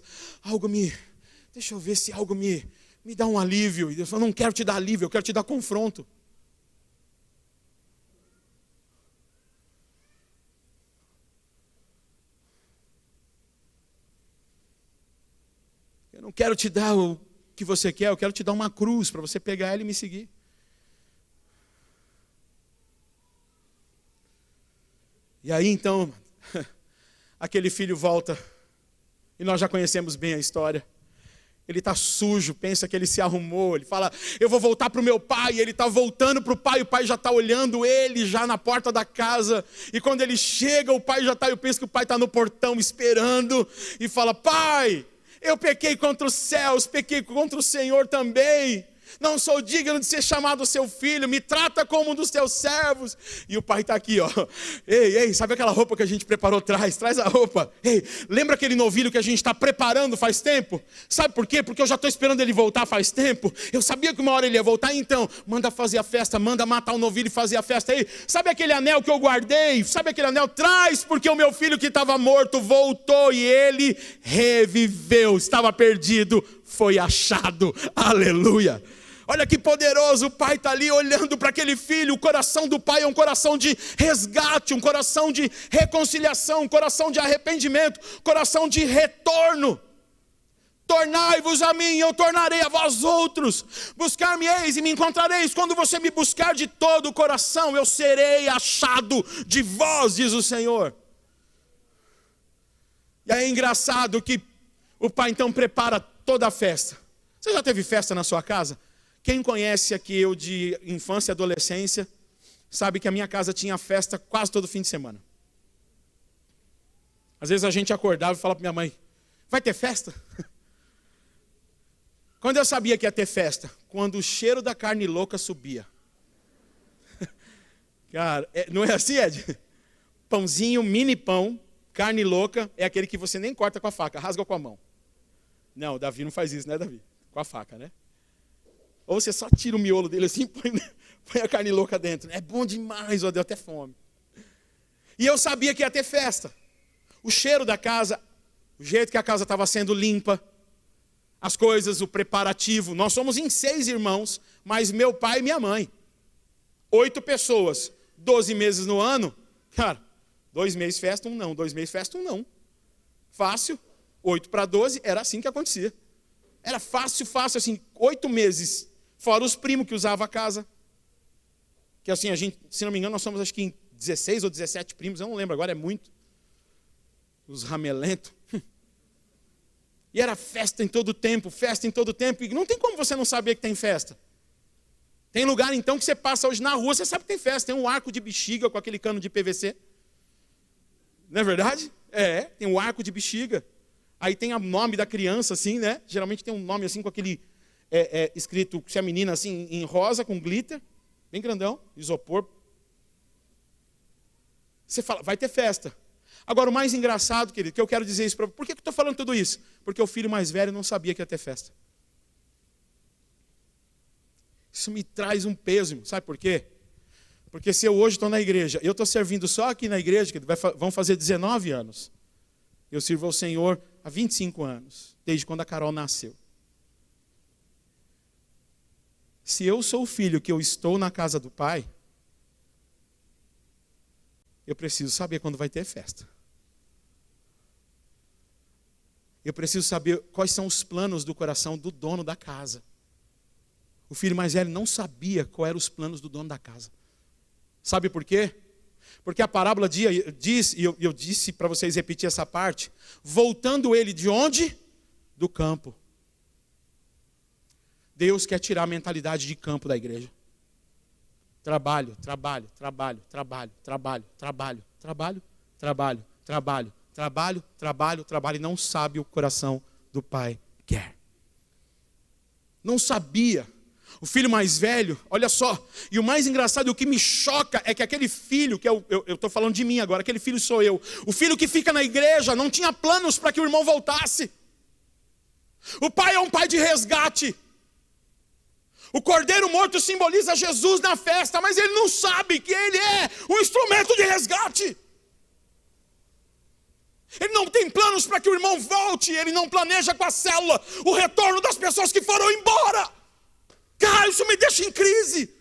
deixa eu ver se algo me dá um alívio. E Deus fala, não quero te dar alívio, eu quero te dar confronto. Eu não quero te dar o que você quer, eu quero te dar uma cruz para você pegar ela e me seguir. E aí então, aquele filho volta, e nós já conhecemos bem a história. Ele está sujo, pensa que ele se arrumou, ele fala, eu vou voltar para o meu pai, e ele está voltando para o pai já está olhando ele já na porta da casa, e quando ele chega, o pai já está, eu penso que o pai está no portão esperando, e fala, pai, eu pequei contra os céus, pequei contra o Senhor também, não sou digno de ser chamado seu filho, me trata como um dos teus servos. E o pai está aqui, ó. Ei, sabe aquela roupa que a gente preparou? Traz a roupa. Ei, lembra aquele novilho que a gente está preparando faz tempo? Sabe por quê? Porque eu já estou esperando ele voltar faz tempo. Eu sabia que uma hora ele ia voltar, então manda fazer a festa, manda matar o novilho e fazer a festa. Ei, sabe aquele anel que eu guardei? Sabe aquele anel? Traz, porque o meu filho que estava morto voltou e ele reviveu. Estava perdido, foi achado. Aleluia. Olha que poderoso, o pai está ali olhando para aquele filho. O coração do pai é um coração de resgate, um coração de reconciliação, um coração de arrependimento, coração de retorno. Tornai-vos a mim, eu tornarei a vós outros. Buscar-me-eis e me encontrareis. Quando você me buscar de todo o coração, eu serei achado de vós, diz o Senhor. E aí é engraçado que o pai então prepara toda a festa. Você já teve festa na sua casa? Quem conhece aqui eu de infância e adolescência, sabe que a minha casa tinha festa quase todo fim de semana. Às vezes a gente acordava e falava para minha mãe, vai ter festa? Quando eu sabia que ia ter festa? Quando o cheiro da carne louca subia. Cara, não é assim, Ed? Pãozinho, mini pão, carne louca, é aquele que você nem corta com a faca, rasga com a mão. Não, o Davi não faz isso, né, Davi? Com a faca, né? Ou você só tira o miolo dele assim e põe a carne louca dentro. É bom demais, ó, deu até fome. E eu sabia que ia ter festa. O cheiro da casa, o jeito que a casa estava sendo limpa, as coisas, o preparativo. Nós somos em 6 irmãos, mas meu pai e minha mãe. 8 pessoas, 12 meses no ano. Cara, 2 meses festa, um não. 2 meses festa, um não. Fácil. 8 para 12, era assim que acontecia. Era fácil, assim, 8 meses. Fora os primos que usavam a casa. Que assim, a gente, se não me engano, nós somos acho que em 16 ou 17 primos, eu não lembro agora, é muito. Os ramelentos. E era festa em todo tempo, e não tem como você não saber que tem festa. Tem lugar então que você passa hoje na rua, você sabe que tem festa, tem um arco de bexiga com aquele cano de PVC. Não é verdade? É, tem um arco de bexiga. Aí tem o nome da criança assim, né? Geralmente tem um nome assim com aquele escrito, se a menina assim, em rosa, com glitter, bem grandão, isopor. Você fala, vai ter festa. Agora, o mais engraçado, querido, que eu quero dizer isso para você. Por que eu estou falando tudo isso? Porque o filho mais velho não sabia que ia ter festa. Isso me traz um peso, sabe por quê? Porque se eu hoje estou na igreja, eu estou servindo só aqui na igreja, que vão fazer 19 anos. Eu sirvo ao Senhor há 25 anos, desde quando a Carol nasceu. Se eu sou o filho que eu estou na casa do pai, eu preciso saber quando vai ter festa. Eu preciso saber quais são os planos do coração do dono da casa. O filho mais velho não sabia quais eram os planos do dono da casa. Sabe por quê? Porque a parábola diz, e eu disse para vocês repetir essa parte, voltando ele de onde? Do campo. Deus quer tirar a mentalidade de campo da igreja. Trabalho, trabalho, trabalho, trabalho, trabalho, trabalho, trabalho, trabalho, trabalho, trabalho, trabalho, trabalho, e não sabe o coração do pai quer. Não sabia. O filho mais velho, olha só, e o mais engraçado, o que me choca é que aquele filho, que eu estou falando de mim agora, aquele filho sou eu, o filho que fica na igreja não tinha planos para que o irmão voltasse. O pai é um pai de resgate. O cordeiro morto simboliza Jesus na festa, mas ele não sabe que ele é um instrumento de resgate. Ele não tem planos para que o irmão volte, ele não planeja com a célula o retorno das pessoas que foram embora. Cara, isso me deixa em crise.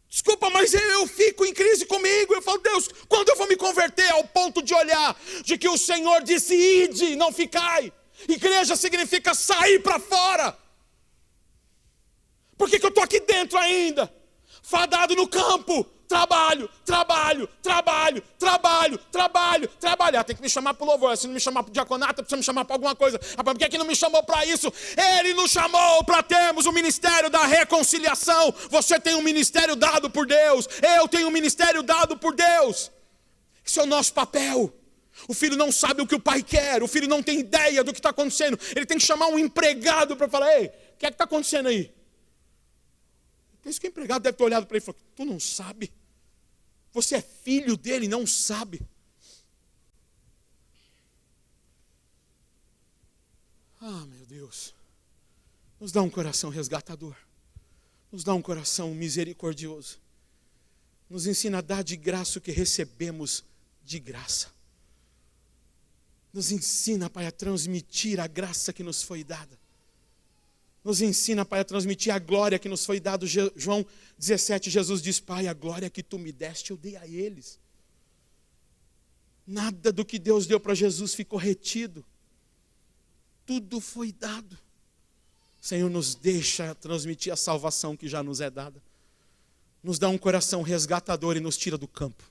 Desculpa, mas eu fico em crise comigo. Eu falo, Deus, quando eu vou me converter ao ponto de olhar de que o Senhor disse, ide, não ficai. Igreja significa sair para fora. Por que eu estou aqui dentro ainda? Fadado no campo. Trabalho, trabalho, trabalho, trabalho, trabalho, trabalhar. Tem que me chamar para o louvor. Se não me chamar para o diaconato, precisa me chamar para alguma coisa. Por que não me chamou para isso? Ele nos chamou para termos o ministério da reconciliação. Você tem um ministério dado por Deus. Eu tenho um ministério dado por Deus. Esse é o nosso papel. O filho não sabe o que o pai quer. O filho não tem ideia do que está acontecendo. Ele tem que chamar um empregado para falar, ei, o que é que está acontecendo aí? Por isso que o empregado deve ter olhado para ele e falado, tu não sabe? Você é filho dele e não sabe? Ah, meu Deus. Nos dá um coração resgatador. Nos dá um coração misericordioso. Nos ensina a dar de graça o que recebemos de graça. Nos ensina, Pai, a transmitir a graça que nos foi dada. Nos ensina, Pai, a transmitir a glória que nos foi dado. João 17, Jesus diz, Pai, a glória que tu me deste, eu dei a eles. Nada do que Deus deu para Jesus ficou retido. Tudo foi dado. Senhor, nos deixa transmitir a salvação que já nos é dada. Nos dá um coração resgatador e nos tira do campo.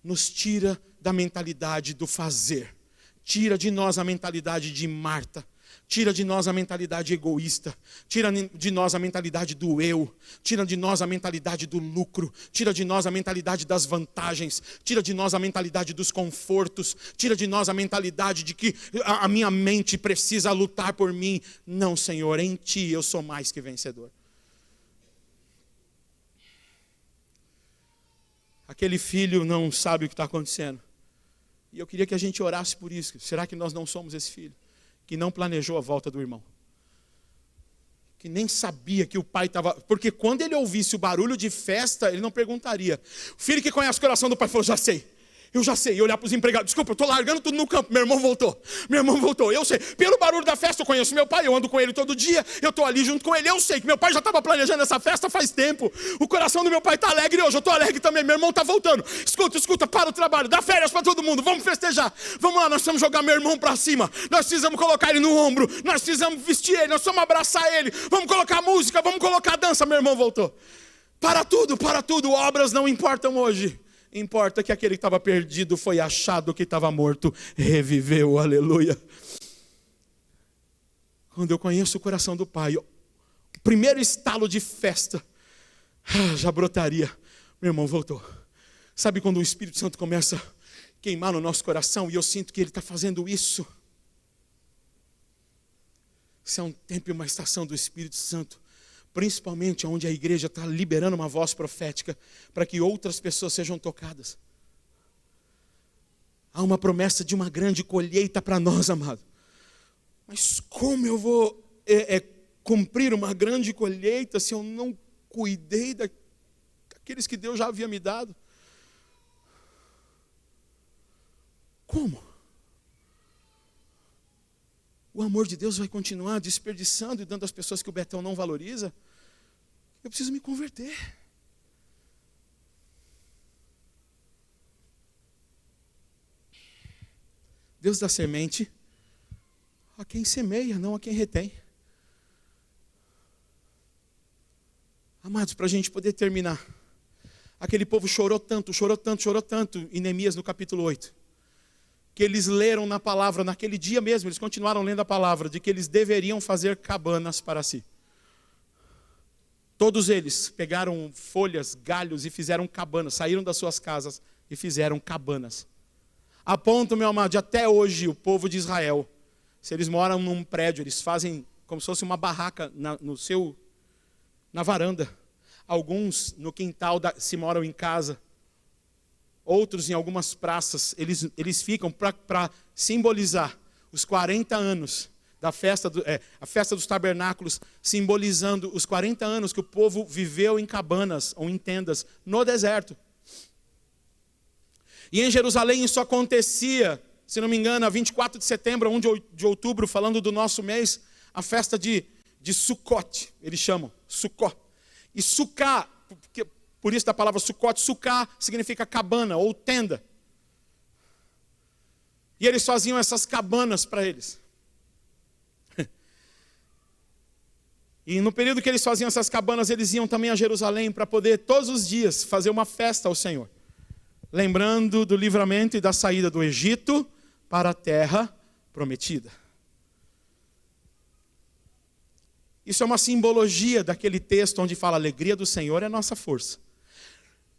Nos tira da mentalidade do fazer. Tira de nós a mentalidade de Marta. Tira de nós a mentalidade egoísta. Tira de nós a mentalidade do eu. Tira de nós a mentalidade do lucro. Tira de nós a mentalidade das vantagens. Tira de nós a mentalidade dos confortos. Tira de nós a mentalidade de que a minha mente precisa lutar por mim. Não, Senhor, em Ti eu sou mais que vencedor. Aquele filho não sabe o que está acontecendo. E eu queria que a gente orasse por isso. Será que nós não somos esse filho? Que não planejou a volta do irmão. Que nem sabia que o pai estava... Porque quando ele ouvisse o barulho de festa, ele não perguntaria. O filho que conhece o coração do pai falou, já sei. Eu já sei, e olhar para os empregados, desculpa, eu estou largando tudo no campo, meu irmão voltou, eu sei, pelo barulho da festa eu conheço meu pai, eu ando com ele todo dia, eu estou ali junto com ele, eu sei que meu pai já estava planejando essa festa faz tempo, o coração do meu pai está alegre hoje, eu estou alegre também, meu irmão está voltando, escuta, para o trabalho, dá férias para todo mundo, vamos festejar, vamos lá, nós precisamos jogar meu irmão para cima, nós precisamos colocar ele no ombro, nós precisamos vestir ele, nós precisamos abraçar ele, vamos colocar música, vamos colocar dança, meu irmão voltou. Para tudo, obras não importam hoje. Importa que aquele que estava perdido foi achado, que estava morto, reviveu, aleluia. Quando eu conheço o coração do Pai, o primeiro estalo de festa, já brotaria, meu irmão voltou. Sabe quando o Espírito Santo começa a queimar no nosso coração e eu sinto que Ele está fazendo isso? Isso é um tempo e uma estação do Espírito Santo. Principalmente onde a igreja está liberando uma voz profética para que outras pessoas sejam tocadas. Há uma promessa de uma grande colheita para nós, amado. Mas como eu vou cumprir uma grande colheita se eu não cuidei daqueles que Deus já havia me dado? Como? O amor de Deus vai continuar desperdiçando e dando às pessoas que o Betão não valoriza? Eu preciso me converter. Deus dá semente a quem semeia, não a quem retém. Amados, para a gente poder terminar. Aquele povo chorou tanto em Neemias no capítulo 8. Que eles leram na palavra, naquele dia mesmo, eles continuaram lendo a palavra, de que eles deveriam fazer cabanas para si. Todos eles pegaram folhas, galhos e fizeram cabanas, saíram das suas casas e fizeram cabanas. A ponto, meu amado, de até hoje o povo de Israel, se eles moram num prédio, eles fazem como se fosse uma barraca na varanda. Alguns no quintal, se moram em casa. Outros em algumas praças, eles ficam para simbolizar os 40 anos da festa, a festa dos tabernáculos, simbolizando os 40 anos que o povo viveu em cabanas ou em tendas no deserto. E em Jerusalém isso acontecia, se não me engano, a 24 de setembro, 1 de outubro, falando do nosso mês, a festa de Sukkot, eles chamam, Sukkot. E Sukkah, por isso da palavra Sukkot, Sukkah significa cabana ou tenda. E eles faziam essas cabanas para eles. E no período que eles faziam essas cabanas, eles iam também a Jerusalém para poder todos os dias fazer uma festa ao Senhor. Lembrando do livramento e da saída do Egito para a terra prometida. Isso é uma simbologia daquele texto onde fala: a alegria do Senhor é a nossa força.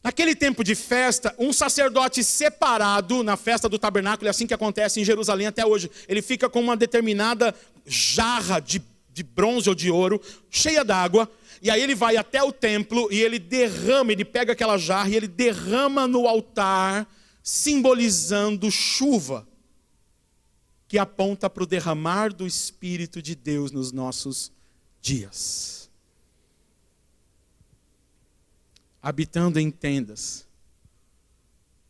Naquele tempo de festa, um sacerdote separado na festa do tabernáculo, é assim que acontece em Jerusalém até hoje, ele fica com uma determinada jarra de bronze ou de ouro, cheia d'água, e aí ele vai até o templo e ele pega aquela jarra e ele derrama no altar, simbolizando chuva, que aponta para o derramar do Espírito de Deus nos nossos dias. Habitando em tendas,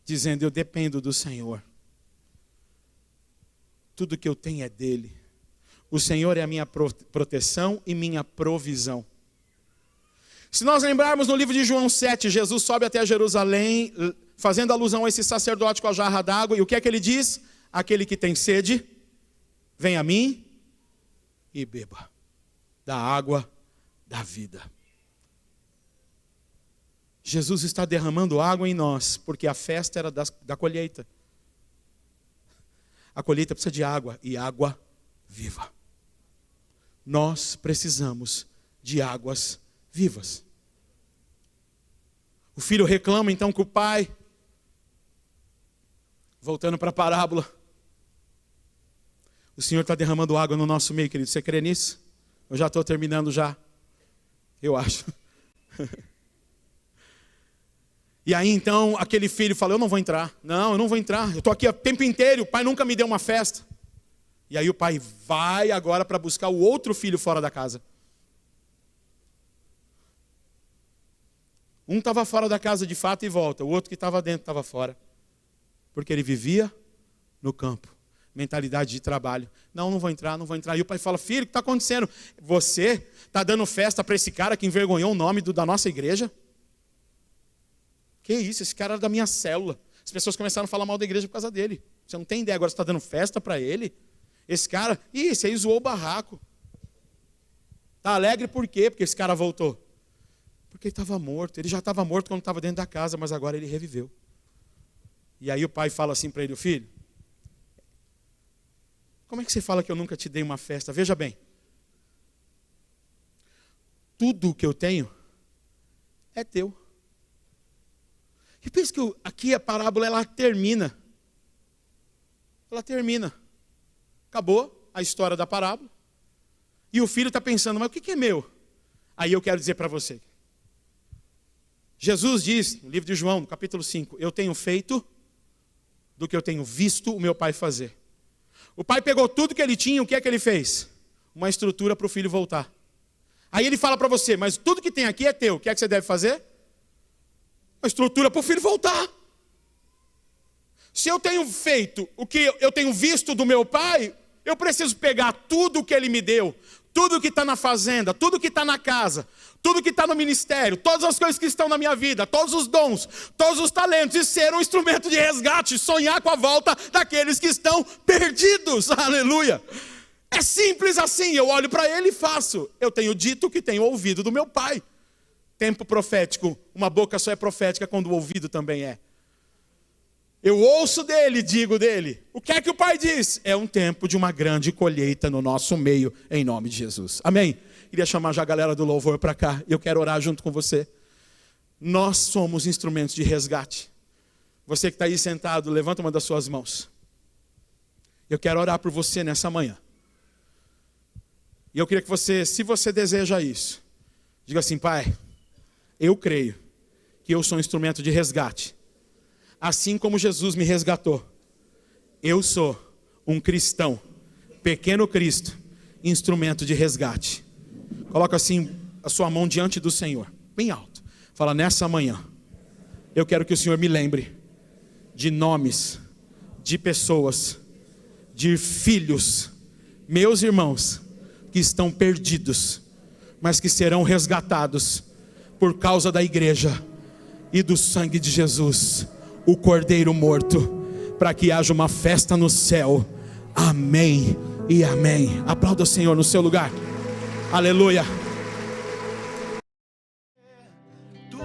dizendo: eu dependo do Senhor. Tudo que eu tenho é dele. O Senhor é a minha proteção e minha provisão. Se nós lembrarmos no livro de João 7, Jesus sobe até Jerusalém, fazendo alusão a esse sacerdote com a jarra d'água. E o que é que ele diz? Aquele que tem sede, vem a mim e beba da água da vida. Jesus está derramando água em nós, porque a festa era da colheita. A colheita precisa de água, e água viva. Nós precisamos de águas vivas. O filho reclama então com o pai. Voltando para a parábola. O Senhor está derramando água no nosso meio, querido. Você crê nisso? Eu já estou terminando já. Eu acho. E aí então aquele filho fala, eu não vou entrar. Não, eu não vou entrar. Eu estou aqui o tempo inteiro, o pai nunca me deu uma festa. E aí o pai vai agora para buscar o outro filho fora da casa. Um estava fora da casa de fato e volta. O outro que estava dentro estava fora. Porque ele vivia no campo. Mentalidade de trabalho. Não, não vou entrar, não vou entrar. E o pai fala, filho, o que está acontecendo? Você está dando festa para esse cara que envergonhou o nome da nossa igreja? Que isso, esse cara era da minha célula. As pessoas começaram a falar mal da igreja por causa dele. Você não tem ideia, agora você está dando festa para ele? Esse cara, você aí zoou o barraco. Está alegre por quê? Porque esse cara voltou. Porque ele estava morto. Ele já estava morto quando estava dentro da casa, mas agora ele reviveu. E aí o pai fala assim para ele, filho, como é que você fala que eu nunca te dei uma festa? Veja bem, tudo o que eu tenho é teu. E pensa que aqui a parábola ela termina. Ela termina. Acabou a história da parábola. E o filho está pensando, mas o que é meu? Aí eu quero dizer para você. Jesus diz, no livro de João, no capítulo 5, eu tenho feito do que eu tenho visto o meu pai fazer. O pai pegou tudo que ele tinha, o que é que ele fez? Uma estrutura para o filho voltar. Aí ele fala para você, mas tudo que tem aqui é teu, o que é que você deve fazer? Uma estrutura para o filho voltar. Se eu tenho feito o que eu tenho visto do meu pai, eu preciso pegar tudo o que ele me deu, tudo que está na fazenda, tudo que está na casa, tudo que está no ministério, todas as coisas que estão na minha vida, todos os dons, todos os talentos, e ser um instrumento de resgate, sonhar com a volta daqueles que estão perdidos, aleluia. É simples assim, eu olho para ele e faço. Eu tenho dito o que tenho ouvido do meu pai. Tempo profético, uma boca só é profética quando o ouvido também é. Eu ouço dele, digo dele. O que é que o pai diz? É um tempo de uma grande colheita no nosso meio, em nome de Jesus. Amém? Queria chamar já a galera do louvor para cá. Eu quero orar junto com você. Nós somos instrumentos de resgate. Você que está aí sentado, levanta uma das suas mãos. Eu quero orar por você nessa manhã. E eu queria que você, se você deseja isso, diga assim, pai, eu creio que eu sou um instrumento de resgate. Assim como Jesus me resgatou, eu sou um cristão, pequeno Cristo, instrumento de resgate. Coloca assim a sua mão diante do Senhor, bem alto. Fala, nessa manhã, eu quero que o Senhor me lembre de nomes, de pessoas, de filhos, meus irmãos, que estão perdidos, mas que serão resgatados por causa da igreja e do sangue de Jesus, o Cordeiro morto, para que haja uma festa no céu. Amém e amém. Aplauda o Senhor no seu lugar. Aleluia. Tu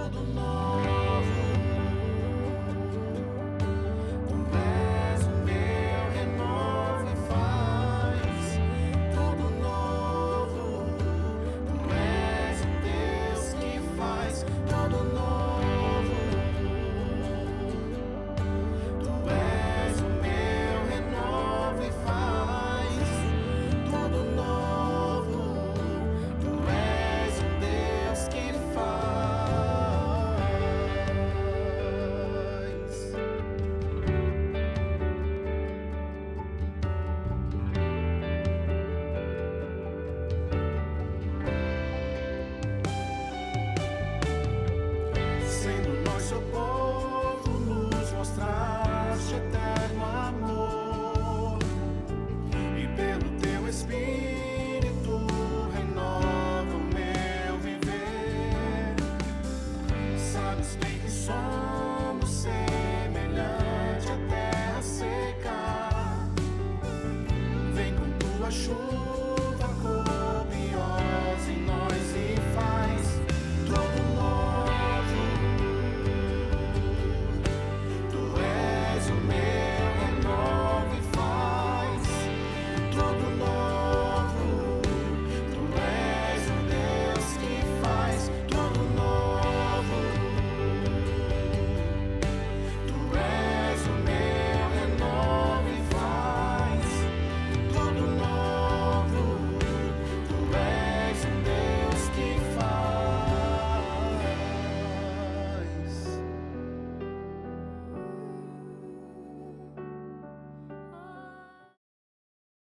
achou.